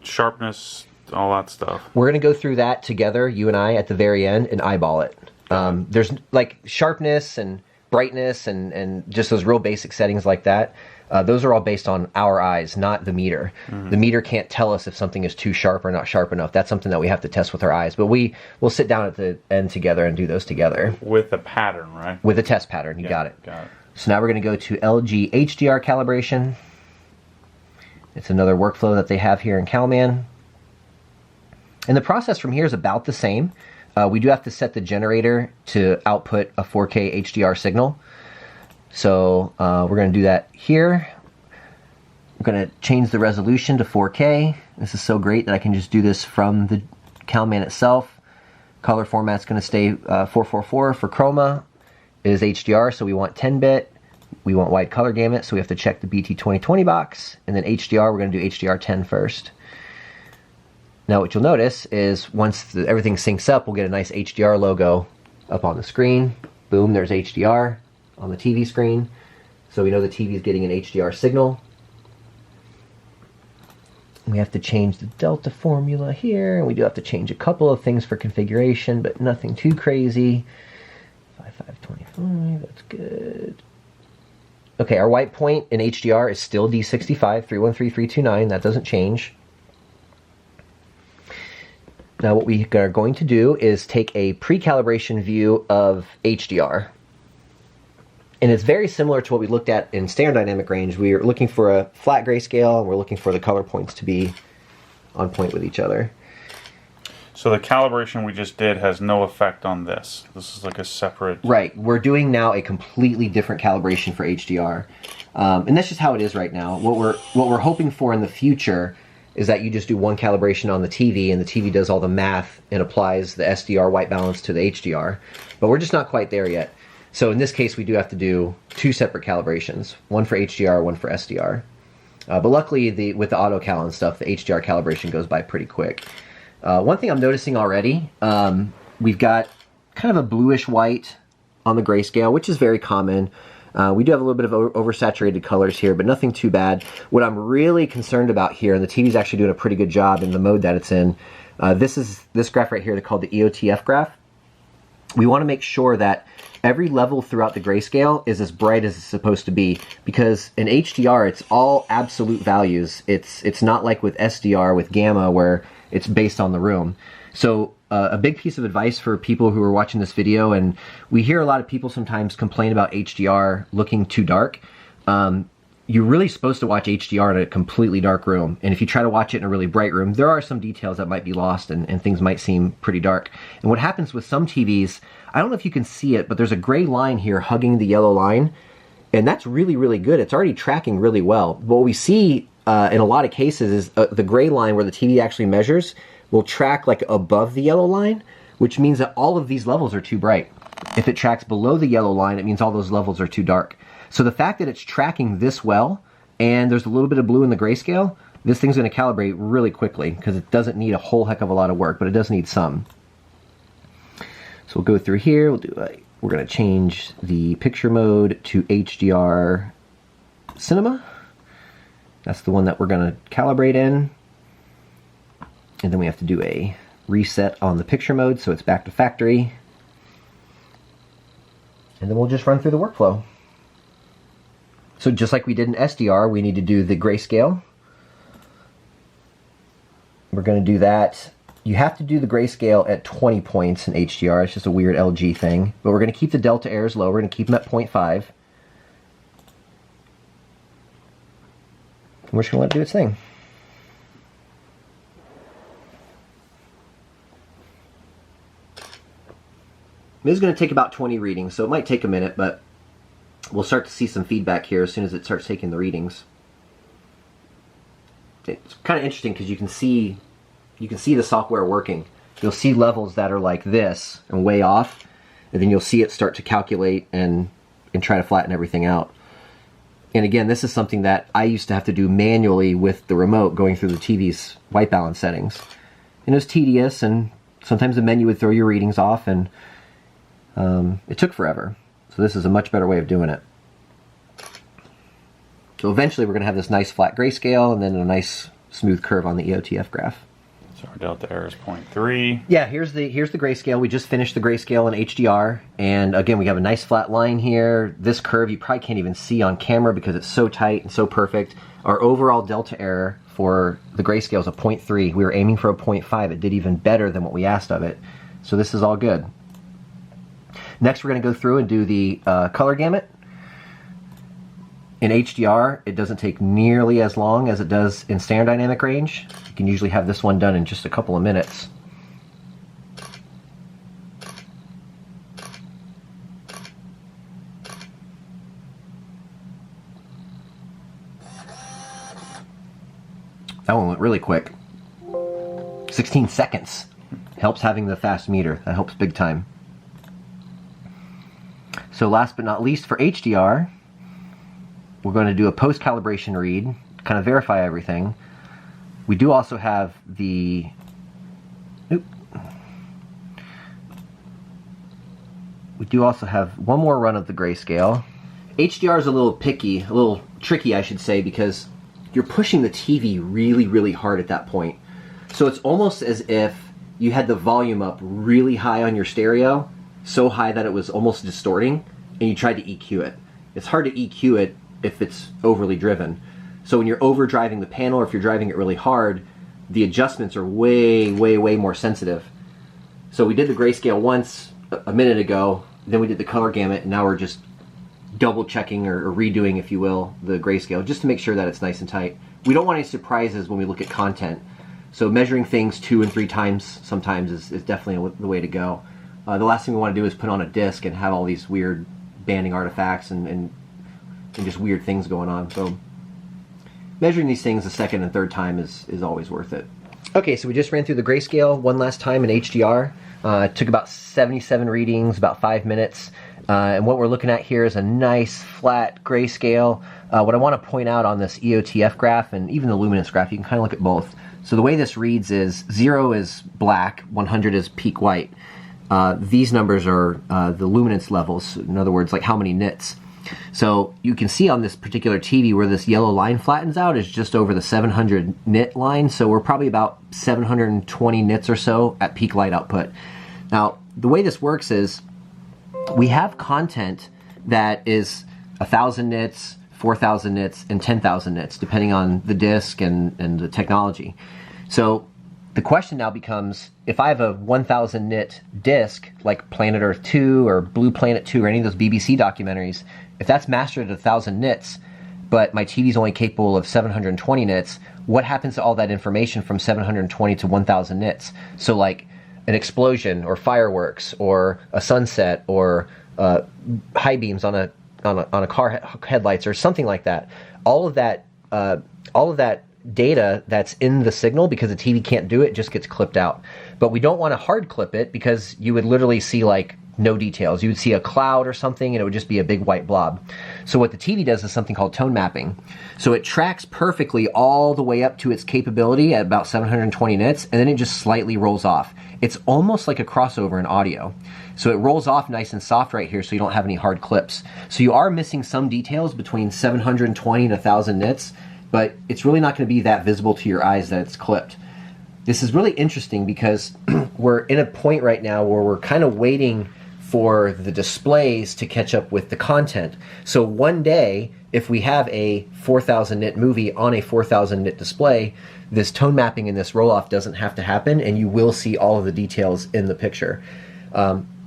sharpness, all that stuff? We're going to go through that together, you and I, at the very end, and eyeball it. There's like sharpness and brightness and just those real basic settings like that. Those are all based on our eyes, not the meter. The meter can't tell us if something is too sharp or not sharp enough. That's something that we have to test with our eyes. But we'll sit down at the end together and do those together. With a pattern, right? With a test pattern, you got it. Got it. So now we're going to go to LG HDR calibration. It's another workflow that they have here in CalMan. And the process from here is about the same. We do have to set the generator to output a 4K HDR signal. So we're going to do that here. We're going to change the resolution to 4K. This is so great that I can just do this from the CalMan itself. Color format's going to stay 444 for chroma. It is HDR, so we want 10-bit. We want wide color gamut, so we have to check the BT 2020 box. And then HDR, we're going to do HDR 10 first. Now what you'll notice is once everything syncs up, we'll get a nice HDR logo up on the screen. Boom, there's HDR on the TV screen. So we know the TV is getting an HDR signal. We have to change the delta formula here, and we do have to change a couple of things for configuration, but nothing too crazy. 5525, that's good. Okay, our white point in HDR is still D65, 313329. That doesn't change. Now what we are going to do is take a pre-calibration view of HDR. And it's very similar to what we looked at in standard dynamic range. We are looking for a flat grayscale, and we're looking for the color points to be on point with each other. So the calibration we just did has no effect on this. This is like a separate... Right. We're doing now a completely different calibration for HDR. And that's just how it is right now. What we're hoping for in the future is that you just do one calibration on the TV, and the TV does all the math and applies the SDR white balance to the HDR. But we're just not quite there yet. So in this case, we do have to do 2 separate calibrations, one for HDR, one for SDR. But luckily, with the auto cal and stuff, the HDR calibration goes by pretty quick. One thing I'm noticing already, we've got kind of a bluish white on the grayscale, which is very common. We do have a little bit of oversaturated colors here, but nothing too bad. What I'm really concerned about here, and the TV's actually doing a pretty good job in the mode that it's in, this graph right here, they're called the EOTF graph. We want to make sure that every level throughout the grayscale is as bright as it's supposed to be, because in HDR, it's all absolute values. It's not like with SDR, with gamma, where it's based on the room. So a big piece of advice for people who are watching this video, and we hear a lot of people sometimes complain about HDR looking too dark. You're really supposed to watch HDR in a completely dark room. And if you try to watch it in a really bright room, there are some details that might be lost and things might seem pretty dark. And what happens with some TVs, I don't know if you can see it, but there's a gray line here hugging the yellow line. And that's really, really good. It's already tracking really well. What we see in a lot of cases is the gray line where the TV actually measures will track like above the yellow line, which means that all of these levels are too bright. If it tracks below the yellow line, it means all those levels are too dark. So the fact that it's tracking this well, and there's a little bit of blue in the grayscale, this thing's going to calibrate really quickly because it doesn't need a whole heck of a lot of work, but it does need some. So we'll go through here. We're going to change the picture mode to HDR Cinema. That's the one that we're going to calibrate in. And then we have to do a reset on the picture mode so it's back to factory. And then we'll just run through the workflow. So just like we did in SDR, we need to do the grayscale. We're going to do that. You have to do the grayscale at 20 points in HDR. It's just a weird LG thing. But we're going to keep the delta errors low. We're going to keep them at 0.5. We're just going to let it do its thing. This is going to take about 20 readings, so it might take a minute, but we'll start to see some feedback here as soon as it starts taking the readings. It's kind of interesting because you can see the software working. You'll see levels that are like this and way off, and then you'll see it start to calculate and try to flatten everything out. And again, this is something that I used to have to do manually with the remote going through the TV's white balance settings. And it was tedious, and sometimes the menu would throw your readings off, and it took forever. So this is a much better way of doing it. So eventually we're going to have this nice flat grayscale and then a nice smooth curve on the EOTF graph. So our delta error is 0.3. Yeah, here's the grayscale. We just finished the grayscale in HDR, and again we have a nice flat line here. This curve you probably can't even see on camera because it's so tight and so perfect. Our overall delta error for the grayscale is a 0.3. We were aiming for a 0.5. It did even better than what we asked of it. So this is all good. Next we're going to go through and do the color gamut. In HDR, it doesn't take nearly as long as it does in standard dynamic range. You can usually have this one done in just a couple of minutes. That one went really quick. 16 seconds. Helps having the fast meter. That helps big time. So last but not least, for HDR, we're going to do a post-calibration read, kind of verify everything. We do also have the... We do also have one more run of the grayscale. HDR is a little picky, a little tricky, I should say, because you're pushing the TV really, really hard at that point. So it's almost as if you had the volume up really high on your stereo, so high that it was almost distorting, and you tried to EQ it. It's hard to EQ it if it's overly driven. So when you're overdriving the panel, or if you're driving it really hard, the adjustments are way, way, way more sensitive. So we did the grayscale once a minute ago, then we did the color gamut, and now we're just double checking or redoing, if you will, the grayscale, just to make sure that it's nice and tight. We don't want any surprises when we look at content. So measuring things 2 and 3 times sometimes is definitely the way to go. The last thing we want to do is put on a disc and have all these weird banding artifacts and just weird things going on. So measuring these things a second and third time is always worth it. Okay, so we just ran through the grayscale one last time in HDR. It took about 77 readings, about 5 minutes. And what we're looking at here is a nice flat grayscale. What I want to point out on this EOTF graph and even the luminance graph, you can kind of look at both. So the way this reads is 0 is black, 100 is peak white. These numbers are the luminance levels, in other words, like how many nits. So you can see on this particular TV where this yellow line flattens out is just over the 700 nit line, so we're probably about 720 nits or so at peak light output. Now, the way this works is we have content that is 1,000 nits, 4,000 nits, and 10,000 nits, depending on the disc and the technology. So the question now becomes, if I have a 1,000 nit disc, like Planet Earth 2 or Blue Planet 2 or any of those BBC documentaries, if that's mastered at 1,000 nits, but my TV's only capable of 720 nits, what happens to all that information from 720 to 1,000 nits? So like an explosion or fireworks or a sunset or high beams on a car headlights or something like that. All of that data that's in the signal, because the TV can't do it, just gets clipped out. But we don't want to hard clip it because you would literally see like no details. You would see a cloud or something and it would just be a big white blob. So what the TV does is something called tone mapping. So it tracks perfectly all the way up to its capability at about 720 nits, and then it just slightly rolls off. It's almost like a crossover in audio. So it rolls off nice and soft right here so you don't have any hard clips. So you are missing some details between 720 and 1,000 nits. but it's really not going to be that visible to your eyes that it's clipped. This is really interesting because we're in a point right now where we're kind of waiting for the displays to catch up with the content. So one day, if we have a 4,000 nit movie on a 4,000 nit display, this tone mapping and this roll-off doesn't have to happen, and you will see all of the details in the picture.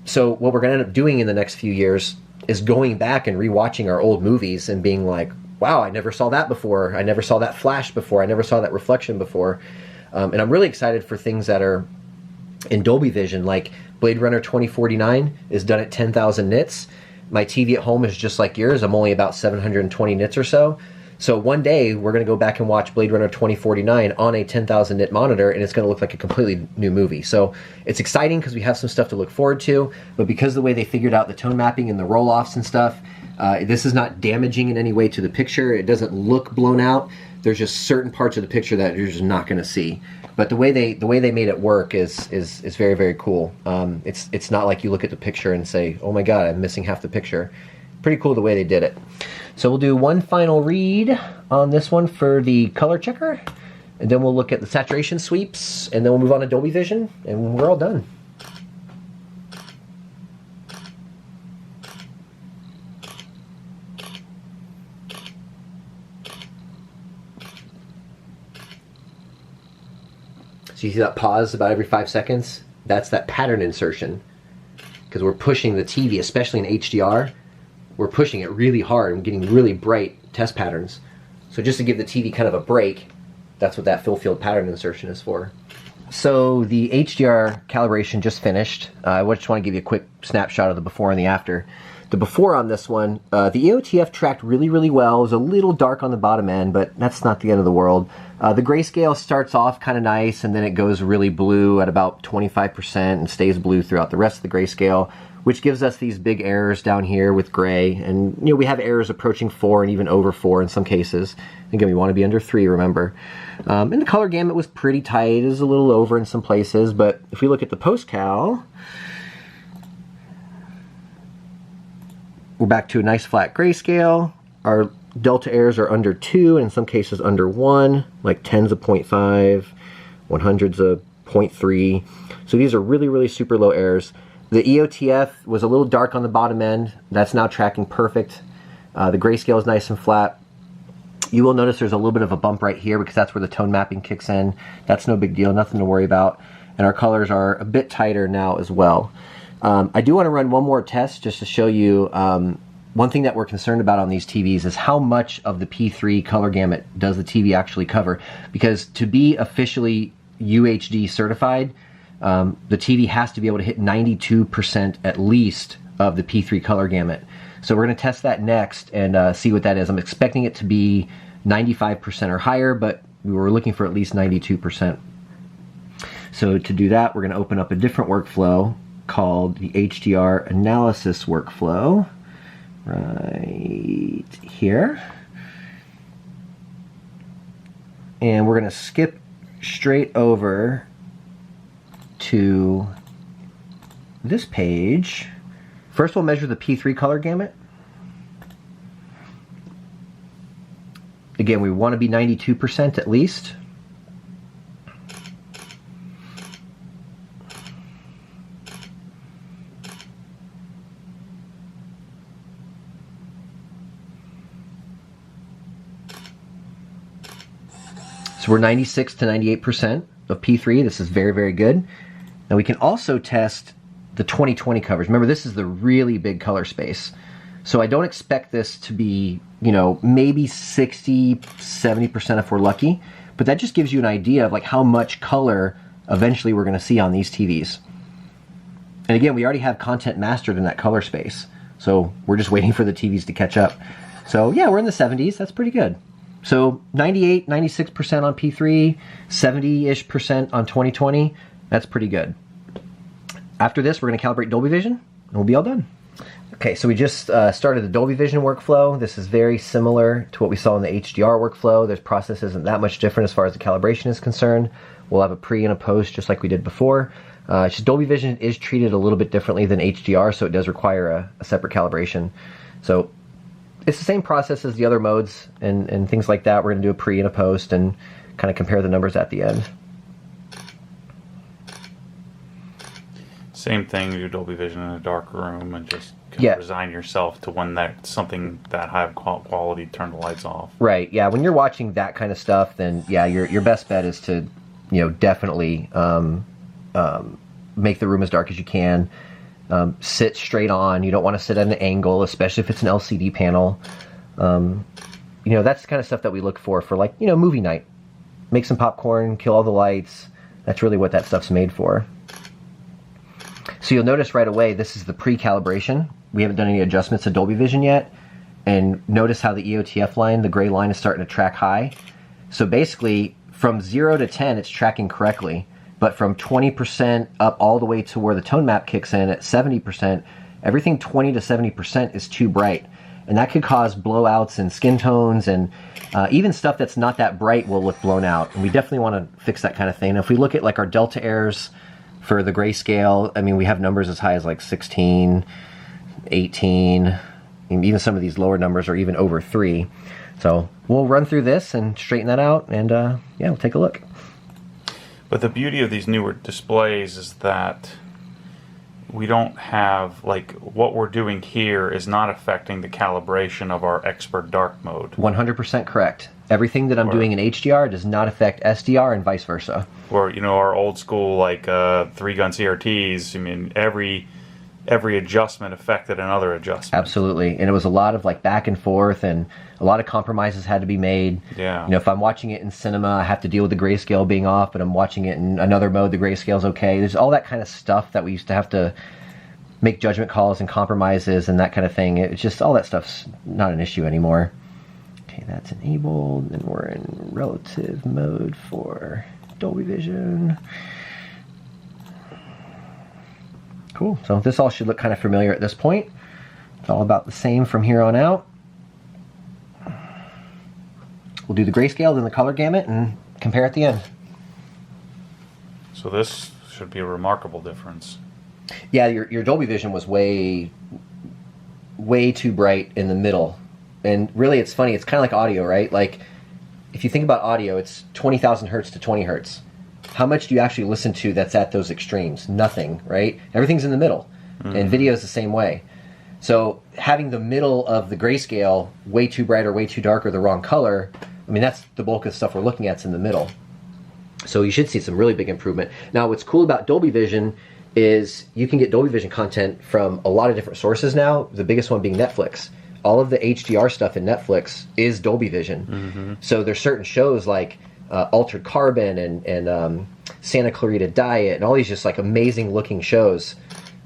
So what we're going to end up doing in the next few years is going back and rewatching our old movies and being like, wow, I never saw that before. I never saw that flash before. I never saw that reflection before. And I'm really excited for things that are in Dolby Vision, like Blade Runner 2049 is done at 10,000 nits. My TV at home is just like yours. I'm only about 720 nits or so. So one day we're going to go back and watch Blade Runner 2049 on a 10,000 nit monitor, and it's going to look like a completely new movie. So it's exciting because we have some stuff to look forward to, but because of the way they figured out the tone mapping and the roll-offs and stuff, this is not damaging in any way to the picture. It doesn't look blown out. There's just certain parts of the picture that you're just not going to see. But the way they made it work is very, very cool. It's not like you look at the picture and say, oh my god, I'm missing half the picture. Pretty cool the way they did it. So we'll do one final read on this one for the color checker, and then we'll look at the saturation sweeps, and then we'll move on to Dolby Vision, and we're all done. So you see that pause about every 5 seconds? That's that pattern insertion. Because we're pushing the TV, especially in HDR, we're pushing it really hard and getting really bright test patterns. So just to give the TV kind of a break, that's what that fill field pattern insertion is for. So the HDR calibration just finished. I just want to give you a quick snapshot of the before and the after. The before on this one, the EOTF tracked really, really well. It was a little dark on the bottom end, but that's not the end of the world. The grayscale starts off kind of nice, and then it goes really blue at about 25% and stays blue throughout the rest of the grayscale, which gives us these big errors down here with gray. And you know, we have errors approaching 4 and even over 4 in some cases. Again, we want to be under 3, remember. And the color gamut was pretty tight. It was a little over in some places, but if we look at the post-cal, we're back to a nice flat grayscale. Our delta errors are under 2, and in some cases under 1, like 10's a 0.5, 100's a 0.3. So these are really, really super low errors. The EOTF was a little dark on the bottom end. That's now tracking perfect. The grayscale is nice and flat. You will notice there's a little bit of a bump right here because that's where the tone mapping kicks in. That's no big deal, nothing to worry about. And our colors are a bit tighter now as well. I do want to run one more test just to show you one thing that we're concerned about on these TVs is how much of the P3 color gamut does the TV actually cover. Because to be officially UHD certified, the TV has to be able to hit 92% at least of the P3 color gamut. So we're going to test that next and see what that is. I'm expecting it to be 95% or higher, but we were looking for at least 92%. So to do that, we're going to open up a different workflow called the HDR analysis workflow right here. And we're going to skip straight over to this page. First we'll measure the P3 color gamut. Again, we want to be 92% at least. So we're 96 to 98% of P3. This is very, very good. Now we can also test the 20/20 coverage. Remember, this is the really big color space. So I don't expect this to be, you know, maybe 60, 70% if we're lucky. But that just gives you an idea of like how much color eventually we're going to see on these TVs. And again, we already have content mastered in that color space. So we're just waiting for the TVs to catch up. So yeah, we're in the 70s. That's pretty good. So 98, 96% on P3, 70-ish% on 20/20. That's pretty good. After this, we're going to calibrate Dolby Vision, and we'll be all done. Okay, so we just started the Dolby Vision workflow. This is very similar to what we saw in the HDR workflow. This process isn't that much different as far as the calibration is concerned. We'll have a pre and a post just like we did before. Just Dolby Vision is treated a little bit differently than HDR, so it does require a separate calibration. So It's the same process as the other modes and things like that. We're going to do a pre and a post and kind of compare the numbers at the end. Same thing, you do Dolby Vision in a dark room and just kind of resign yourself to when that's something that high quality, turn the lights off. Right, yeah. When you're watching that kind of stuff, then yeah, your best bet is to, definitely make the room as dark as you can. Sit straight on. You don't want to sit at an angle, especially if it's an LCD panel. That's the kind of stuff that we look for like, movie night. Make some popcorn, kill all the lights. That's really what that stuff's made for. So you'll notice right away, this is the pre-calibration. We haven't done any adjustments to Dolby Vision yet. And notice how the EOTF line, the gray line, is starting to track high. So basically, from 0 to 10, it's tracking correctly. But from 20% up all the way to where the tone map kicks in at 70%, everything 20 to 70% is too bright. And that could cause blowouts in skin tones, and even stuff that's not that bright will look blown out. And we definitely want to fix that kind of thing. Now, if we look at like our delta errors for the grayscale, I mean, we have numbers as high as like 16, 18, and even some of these lower numbers are even over 3. So we'll run through this and straighten that out, and yeah, we'll take a look. But the beauty of these newer displays is that we don't have, like, what we're doing here is not affecting the calibration of our expert dark mode. 100% correct. Everything that I'm doing in HDR does not affect SDR and vice versa. Or, our old school, like, 3-gun CRTs, I mean, every adjustment affected another adjustment. Absolutely. And it was a lot of, like, back and forth, and a lot of compromises had to be made. Yeah. If I'm watching it in cinema, I have to deal with the grayscale being off, but I'm watching it in another mode, the grayscale's okay. There's all that kind of stuff that we used to have to make judgment calls and compromises and that kind of thing. It's just, all that stuff's not an issue anymore. Okay, that's enabled, and we're in relative mode for Dolby Vision. Cool. So this all should look kind of familiar at this point. It's all about the same from here on out. We'll do the grayscale, then the color gamut, and compare at the end. So this should be a remarkable difference. Yeah, your Dolby Vision was way too bright in the middle. And really, it's funny. It's kind of like audio, right? Like, if you think about audio, it's 20,000 hertz to 20 hertz. How much do you actually listen to that's at those extremes? Nothing, right? Everything's in the middle. And video is the same way. So having the middle of the grayscale way too bright or way too dark or the wrong color, I mean, that's the bulk of the stuff we're looking at is in the middle. So you should see some really big improvement. Now, what's cool about Dolby Vision is you can get Dolby Vision content from a lot of different sources now, the biggest one being Netflix. All of the HDR stuff in Netflix is Dolby Vision. So there's certain shows like Altered Carbon and Santa Clarita Diet and all these just like amazing looking shows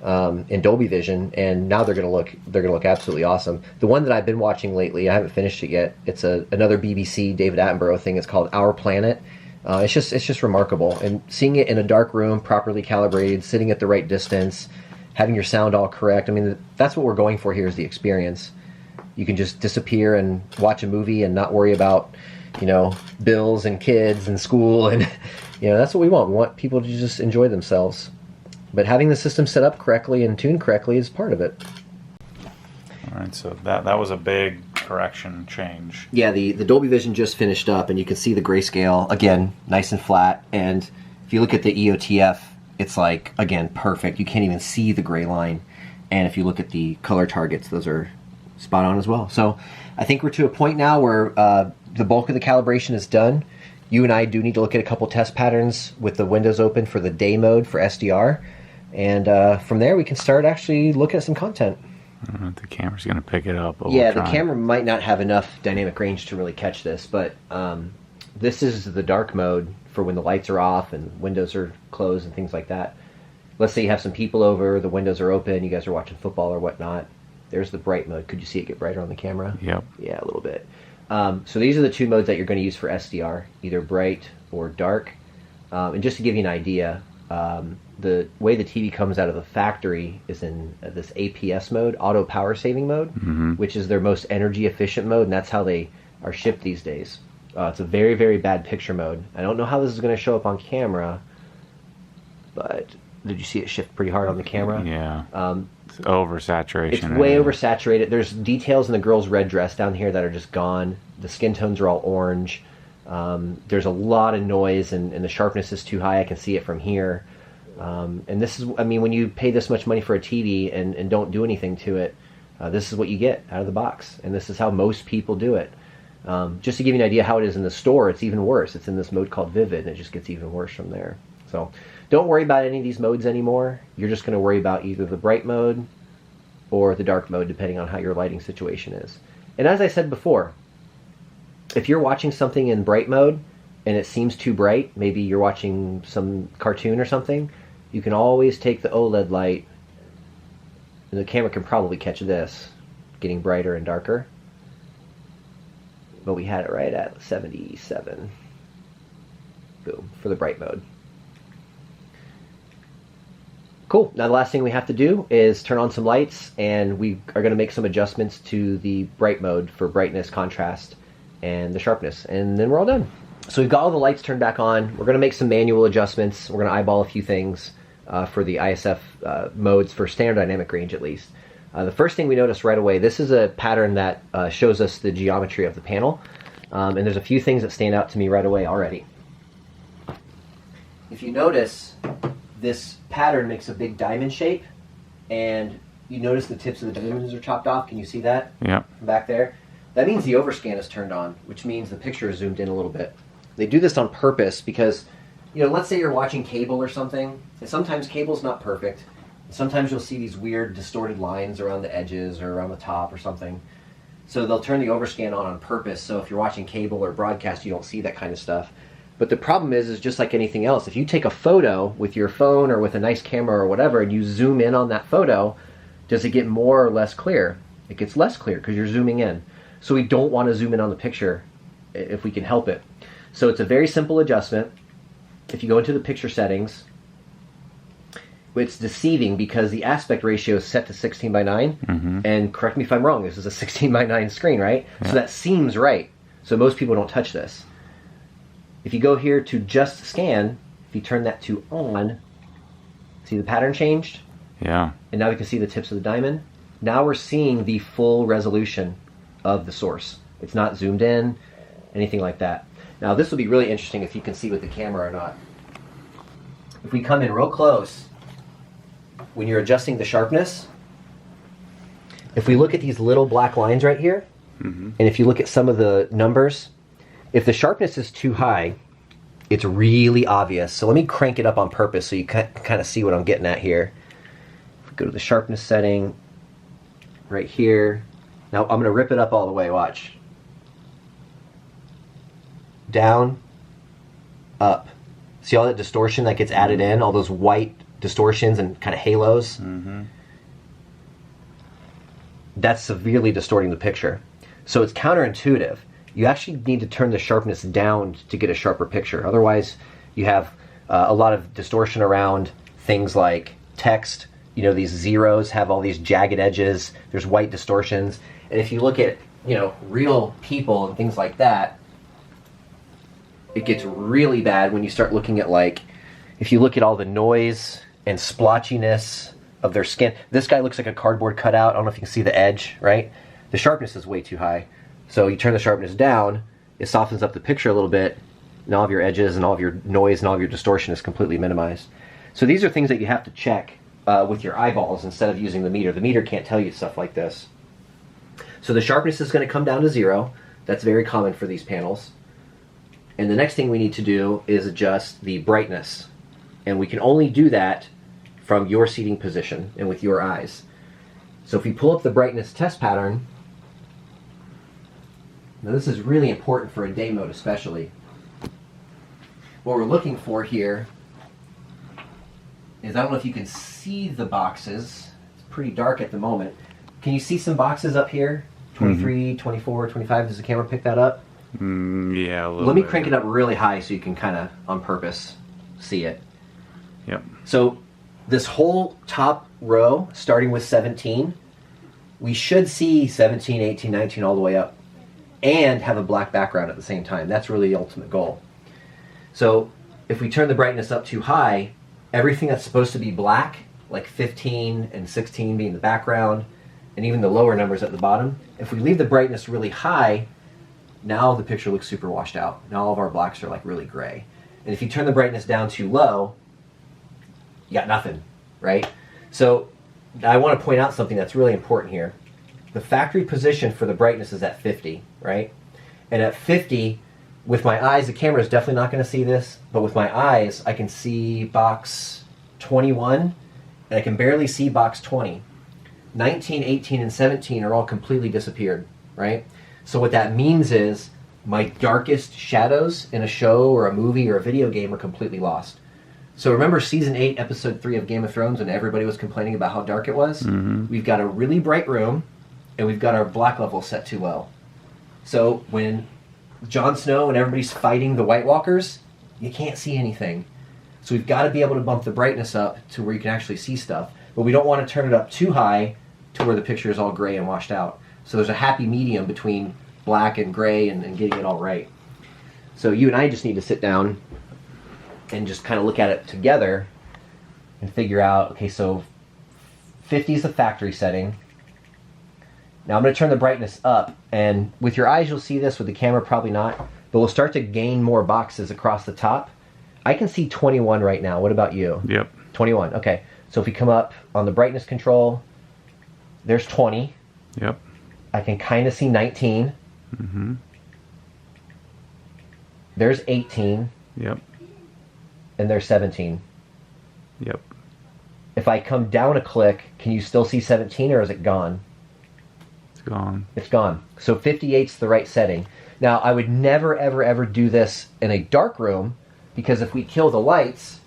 in Dolby Vision, and now they're gonna look absolutely awesome. The one that I've been watching lately, I haven't finished it yet. It's another BBC David Attenborough thing. It's called Our Planet. It's just remarkable, and seeing it in a dark room, properly calibrated, sitting at the right distance, having your sound all correct. I mean, that's what we're going for here, is the experience. You can just disappear and watch a movie and not worry about, bills and kids and school, and that's what we want. We want people to just enjoy themselves. But having the system set up correctly and tuned correctly is part of it. All right, so that was a big correction change. Yeah, the Dolby Vision just finished up, and you can see the grayscale, again, nice and flat. And if you look at the EOTF, it's like, again, perfect. You can't even see the gray line. And if you look at the color targets, those are spot on as well. So I think we're to a point now where the bulk of the calibration is done. You and I do need to look at a couple test patterns with the windows open for the day mode for SDR. And from there, we can start actually looking at some content. I don't know if the camera's going to pick it up. Yeah, the camera might not have enough dynamic range to really catch this, but this is the dark mode for when the lights are off and windows are closed and things like that. Let's say you have some people over, the windows are open, you guys are watching football or whatnot. There's the bright mode. Could you see it get brighter on the camera? Yep. Yeah, a little bit. So these are the two modes that you're going to use for SDR, either bright or dark. And just to give you an idea, the way the TV comes out of the factory is in this APS mode, auto power saving mode, which is their most energy efficient mode, and that's how they are shipped these days. It's a very, very bad picture mode. I don't know how this is going to show up on camera, but did you see it shift pretty hard on the camera? Yeah. It's oversaturation. It's way oversaturated. There's details in the girl's red dress down here that are just gone. The skin tones are all orange. There's a lot of noise, and the sharpness is too high. I can see it from here. And this is, I mean, when you pay this much money for a TV and don't do anything to it, this is what you get out of the box. And this is how most people do it. Just to give you an idea how it is in the store, it's even worse. It's in this mode called Vivid, and it just gets even worse from there. So don't worry about any of these modes anymore. You're just going to worry about either the bright mode or the dark mode, depending on how your lighting situation is. And as I said before, if you're watching something in bright mode and it seems too bright, maybe you're watching some cartoon or something, you can always take the OLED light, and the camera can probably catch this, getting brighter and darker. But we had it right at 77. Boom, for the bright mode. Cool. Now the last thing we have to do is turn on some lights, and we are going to make some adjustments to the bright mode for brightness, contrast, and the sharpness, and then we're all done. So we've got all the lights turned back on. We're going to make some manual adjustments. We're going to eyeball a few things for the ISF modes for standard dynamic range at least. The first thing we notice right away, this is a pattern that shows us the geometry of the panel, and there's a few things that stand out to me right away already. If you notice, this pattern makes a big diamond shape, and you notice the tips of the diamonds are chopped off. Can you see that? Yeah. Back there? That means the overscan is turned on, which means the picture is zoomed in a little bit. They do this on purpose because, you know, let's say you're watching cable or something, and sometimes cable's not perfect. Sometimes you'll see these weird distorted lines around the edges or around the top or something. So they'll turn the overscan on purpose, so if you're watching cable or broadcast, you don't see that kind of stuff. But the problem is just like anything else. If you take a photo with your phone or with a nice camera or whatever, and you zoom in on that photo, does it get more or less clear? It gets less clear because you're zooming in. So we don't want to zoom in on the picture if we can help it. So it's a very simple adjustment. If you go into the picture settings, it's deceiving because the aspect ratio is set to 16 by 9. And correct me if I'm wrong, this is a 16 by 9 screen, right? Yeah. So that seems right. So most people don't touch this. If you go here to just scan, if you turn that to on, see the pattern changed? Yeah. And now we can see the tips of the diamond. Now we're seeing the full resolution of the source. It's not zoomed in, anything like that. Now this will be really interesting if you can see with the camera or not. If we come in real close, when you're adjusting the sharpness, if we look at these little black lines right here, and if you look at some of the numbers, if the sharpness is too high, it's really obvious. So let me crank it up on purpose so you can kind of see what I'm getting at here. If we go to the sharpness setting, right here. Now I'm going to rip it up all the way, watch. Down, up. See all that distortion that gets added in, all those white distortions and kind of halos? That's severely distorting the picture. So it's counterintuitive. You actually need to turn the sharpness down to get a sharper picture. Otherwise, you have a lot of distortion around things like text. You know, these zeros have all these jagged edges. There's white distortions. And if you look at, you know, real people and things like that, it gets really bad when you start looking at, like, if you look at all the noise and splotchiness of their skin. This guy looks like a cardboard cutout. I don't know if you can see the edge, right? The sharpness is way too high. So you turn the sharpness down, it softens up the picture a little bit, and all of your edges and all of your noise and all of your distortion is completely minimized. So these are things that you have to check with your eyeballs instead of using the meter. The meter can't tell you stuff like this. So the sharpness is going to come down to 0. That's very common for these panels. And the next thing we need to do is adjust the brightness. And we can only do that from your seating position and with your eyes. So if we pull up the brightness test pattern, now this is really important for a day mode especially. What we're looking for here is, I don't know if you can see the boxes. It's pretty dark at the moment. Can you see some boxes up here? 23, 24, 25. Does the camera pick that up? Yeah, a little Let me bit. crank it up really high so you can kind of, on purpose, see it. Yep. So this whole top row, starting with 17, we should see 17, 18, 19 all the way up, and have a black background at the same time. That's really the ultimate goal. So if we turn the brightness up too high, everything that's supposed to be black, like 15 and 16 being the background, and even the lower numbers at the bottom, if we leave the brightness really high, now the picture looks super washed out. Now all of our blacks are like really gray. And if you turn the brightness down too low, you got nothing, right? So I want to point out something that's really important here. The factory position for the brightness is at 50, right? And at 50, with my eyes, the camera is definitely not going to see this, but with my eyes, I can see box 21, and I can barely see box 20. 19, 18, and 17 are all completely disappeared, right? So what that means is my darkest shadows in a show or a movie or a video game are completely lost. So remember season 8, episode 3 of Game of Thrones when everybody was complaining about how dark it was? Mm-hmm. We've got a really bright room, and we've got our black level set too low. So when Jon Snow and everybody's fighting the White Walkers, you can't see anything. So we've got to be able to bump the brightness up to where you can actually see stuff. But we don't want to turn it up too high to where the picture is all gray and washed out. So there's a happy medium between black and gray and getting it all right. So you and I just need to sit down and just kind of look at it together and figure out, okay, so 50 is the factory setting. Now I'm going to turn the brightness up, and with your eyes you'll see this, with the camera probably not, but we'll start to gain more boxes across the top. I can see 21 right now. What about you? Yep. 21, okay. So if we come up on the brightness control, there's 20. Yep. I can kind of see 19. Mm-hmm. There's 18. Yep. And there's 17. Yep. If I come down a click, can you still see 17, or is it gone? It's gone. It's gone. So 58's the right setting. Now, I would never, ever, ever do this in a dark room, because if we kill the lights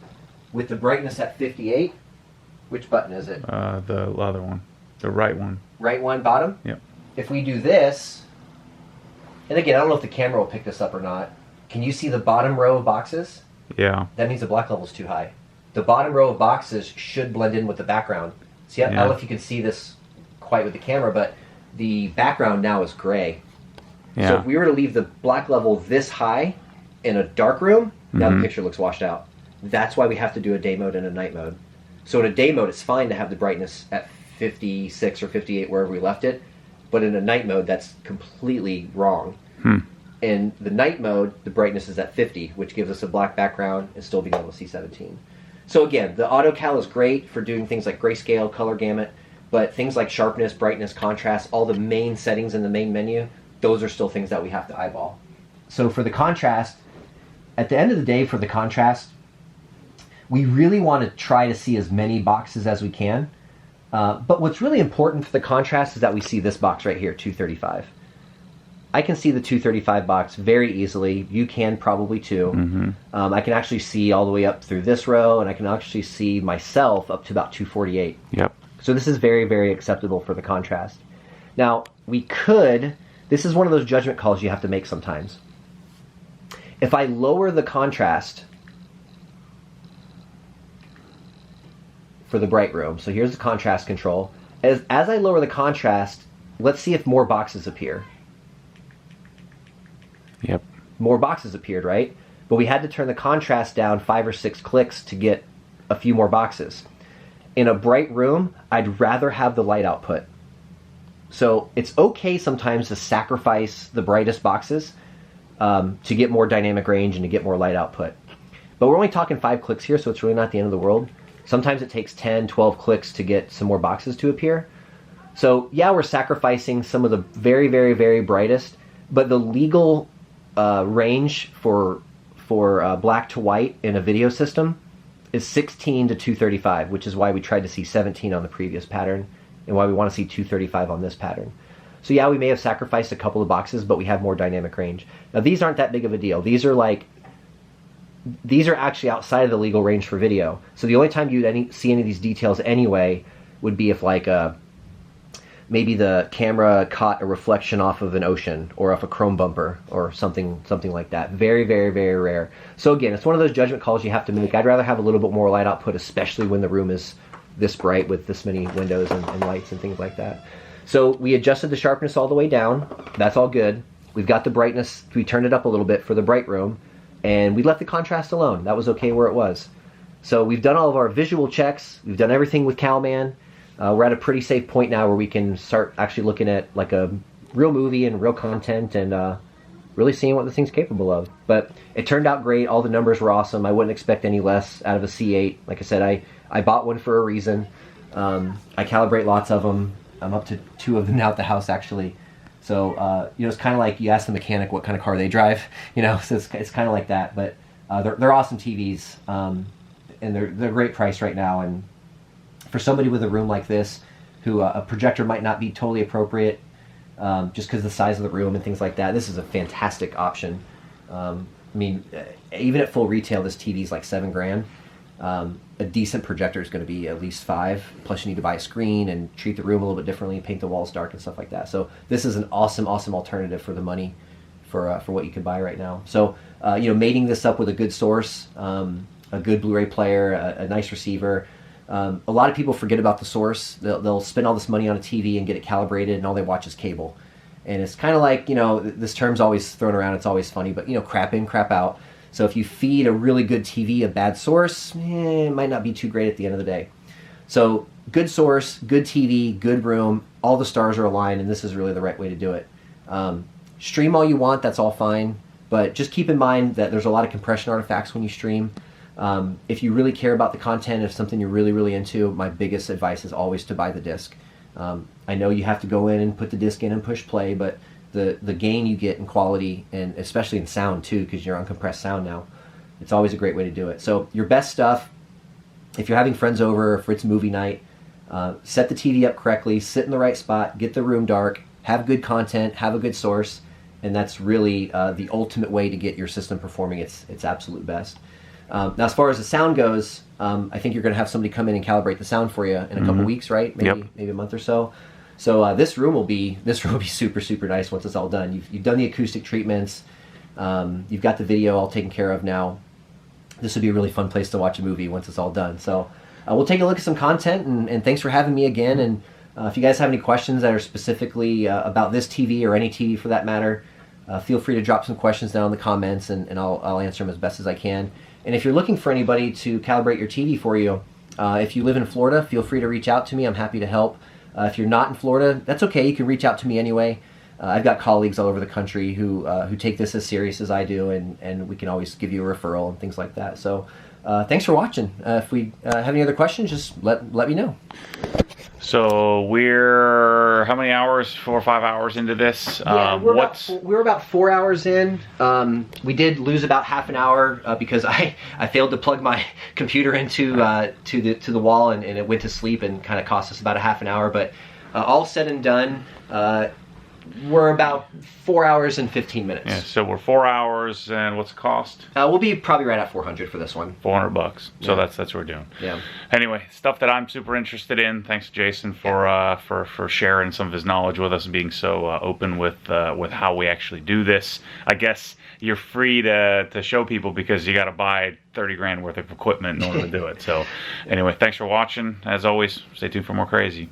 with the brightness at 58, which button is it? The other one. The right one. Right one, bottom? Yep. If we do this, and again, I don't know if the camera will pick this up or not. Can you see the bottom row of boxes? Yeah. That means the black level's too high. The bottom row of boxes should blend in with the background. See, I don't know if you can see this quite with the camera, but the background now is gray. Yeah. So if we were to leave the black level this high in a dark room, now the picture looks washed out. That's why we have to do a day mode and a night mode. So in a day mode, it's fine to have the brightness at 56 or 58, wherever we left it. But in a night mode, that's completely wrong. In the night mode, the brightness is at 50, which gives us a black background and still being able to see 17. So again, the auto cal is great for doing things like grayscale, color gamut, but things like sharpness, brightness, contrast, all the main settings in the main menu, those are still things that we have to eyeball. So for the contrast, at the end of the day, for the contrast, we really want to try to see as many boxes as we can. But what's really important for the contrast is that we see this box right here, 235. I can see the 235 box very easily. You can probably too. Mm-hmm. I can actually see all the way up through this row, and I can actually see myself up to about 248. Yep. So this is very, very acceptable for the contrast. Now, we could, this is one of those judgment calls you have to make sometimes. If I lower the contrast for the bright room, so here's the contrast control. As I lower the contrast, let's see if more boxes appear. Yep. More boxes appeared, right? But we had to turn the contrast down 5 or 6 clicks to get a few more boxes. In a bright room, I'd rather have the light output. So it's okay sometimes to sacrifice the brightest boxes to get more dynamic range and to get more light output. But we're only talking 5 clicks here, so it's really not the end of the world. Sometimes it takes 10, 12 clicks to get some more boxes to appear. So yeah, we're sacrificing some of the very, very, very brightest, but the legal range for black to white in a video system is 16 to 235, which is why we tried to see 17 on the previous pattern and why we want to see 235 on this pattern. So yeah, we may have sacrificed a couple of boxes, but we have more dynamic range. Now these aren't that big of a deal. These are actually outside of the legal range for video. So the only time you'd see any of these details anyway would be if like maybe the camera caught a reflection off of an ocean or off a chrome bumper or something like that. Very, very, very rare. So again, it's one of those judgment calls you have to make. I'd rather have a little bit more light output, especially when the room is this bright with this many windows and lights and things like that. So we adjusted the sharpness all the way down. That's all good. We've got the brightness. We turned it up a little bit for the bright room, and we left the contrast alone. That was okay where it was. So we've done all of our visual checks. We've done everything with CalMan. We're at a pretty safe point now where we can start actually looking at like a real movie and real content and really seeing what the thing's capable of. But it turned out great. All the numbers were awesome. I wouldn't expect any less out of a C8. Like I said, I bought one for a reason. I calibrate lots of them. I'm up to 2 of them now at the house, actually. So, you know, it's kind of like you ask the mechanic what kind of car they drive, you know, so it's kind of like that. But they're awesome TVs, and they're great price right now. And for somebody with a room like this, who a projector might not be totally appropriate, just because of the size of the room and things like that, this is a fantastic option. I mean, even at full retail, this TV is like $7 grand. A decent projector is going to be at least $5. Plus, you need to buy a screen and treat the room a little bit differently, paint the walls dark and stuff like that. So this is an awesome, awesome alternative for the money for what you can buy right now. So you know, mating this up with a good source, a good Blu-ray player, a nice receiver. A lot of people forget about the source. They'll spend all this money on a TV and get it calibrated, and all they watch is cable. And it's kind of like, you know, this term's always thrown around. It's always funny, but you know, crap in, crap out. So if you feed a really good TV a bad source, it might not be too great at the end of the day. So good source, good TV, good room, all the stars are aligned, and this is really the right way to do it. Stream all you want, that's all fine, but just keep in mind that there's a lot of compression artifacts when you stream. If you really care about the content, if something you're really, really into, my biggest advice is always to buy the disc. I know you have to go in and put the disc in and push play, but the gain you get in quality, and especially in sound too, because you're on compressed sound now, it's always a great way to do it. So your best stuff, if you're having friends over, if it's movie night, set the TV up correctly, sit in the right spot, get the room dark, have good content, have a good source, and that's really the ultimate way to get your system performing its absolute best. Now, as far as the sound goes, I think you're going to have somebody come in and calibrate the sound for you in a couple weeks, right? Maybe a month or so. So this room will be super, super nice once it's all done. You've done the acoustic treatments. You've got the video all taken care of now. This will be a really fun place to watch a movie once it's all done. So we'll take a look at some content, and thanks for having me again. And if you guys have any questions that are specifically about this TV or any TV for that matter, feel free to drop some questions down in the comments, and I'll answer them as best as I can. And if you're looking for anybody to calibrate your TV for you, if you live in Florida, feel free to reach out to me. I'm happy to help. If you're not in Florida, that's okay. You can reach out to me anyway. I've got colleagues all over the country who take this as serious as I do, and we can always give you a referral and things like that. So thanks for watching. If we have any other questions, just let me know. So we're how many hours? 4 or 5 hours into this? Yeah, we're about 4 hours in. We did lose about half an hour because I failed to plug my computer into to the wall, and it went to sleep and kind of cost us about a half an hour. But all said and done, we're about 4 hours and 15 minutes. Yeah, so we're 4 hours, and what's the cost? We'll be probably right at 400 for this one. $400. So Yeah. that's what we're doing. Yeah. Anyway, stuff that I'm super interested in. Thanks, Jason, for sharing some of his knowledge with us and being so open with how we actually do this. I guess you're free to show people because you got to buy 30 grand worth of equipment in order to do it. So, anyway, thanks for watching. As always, stay tuned for more crazy.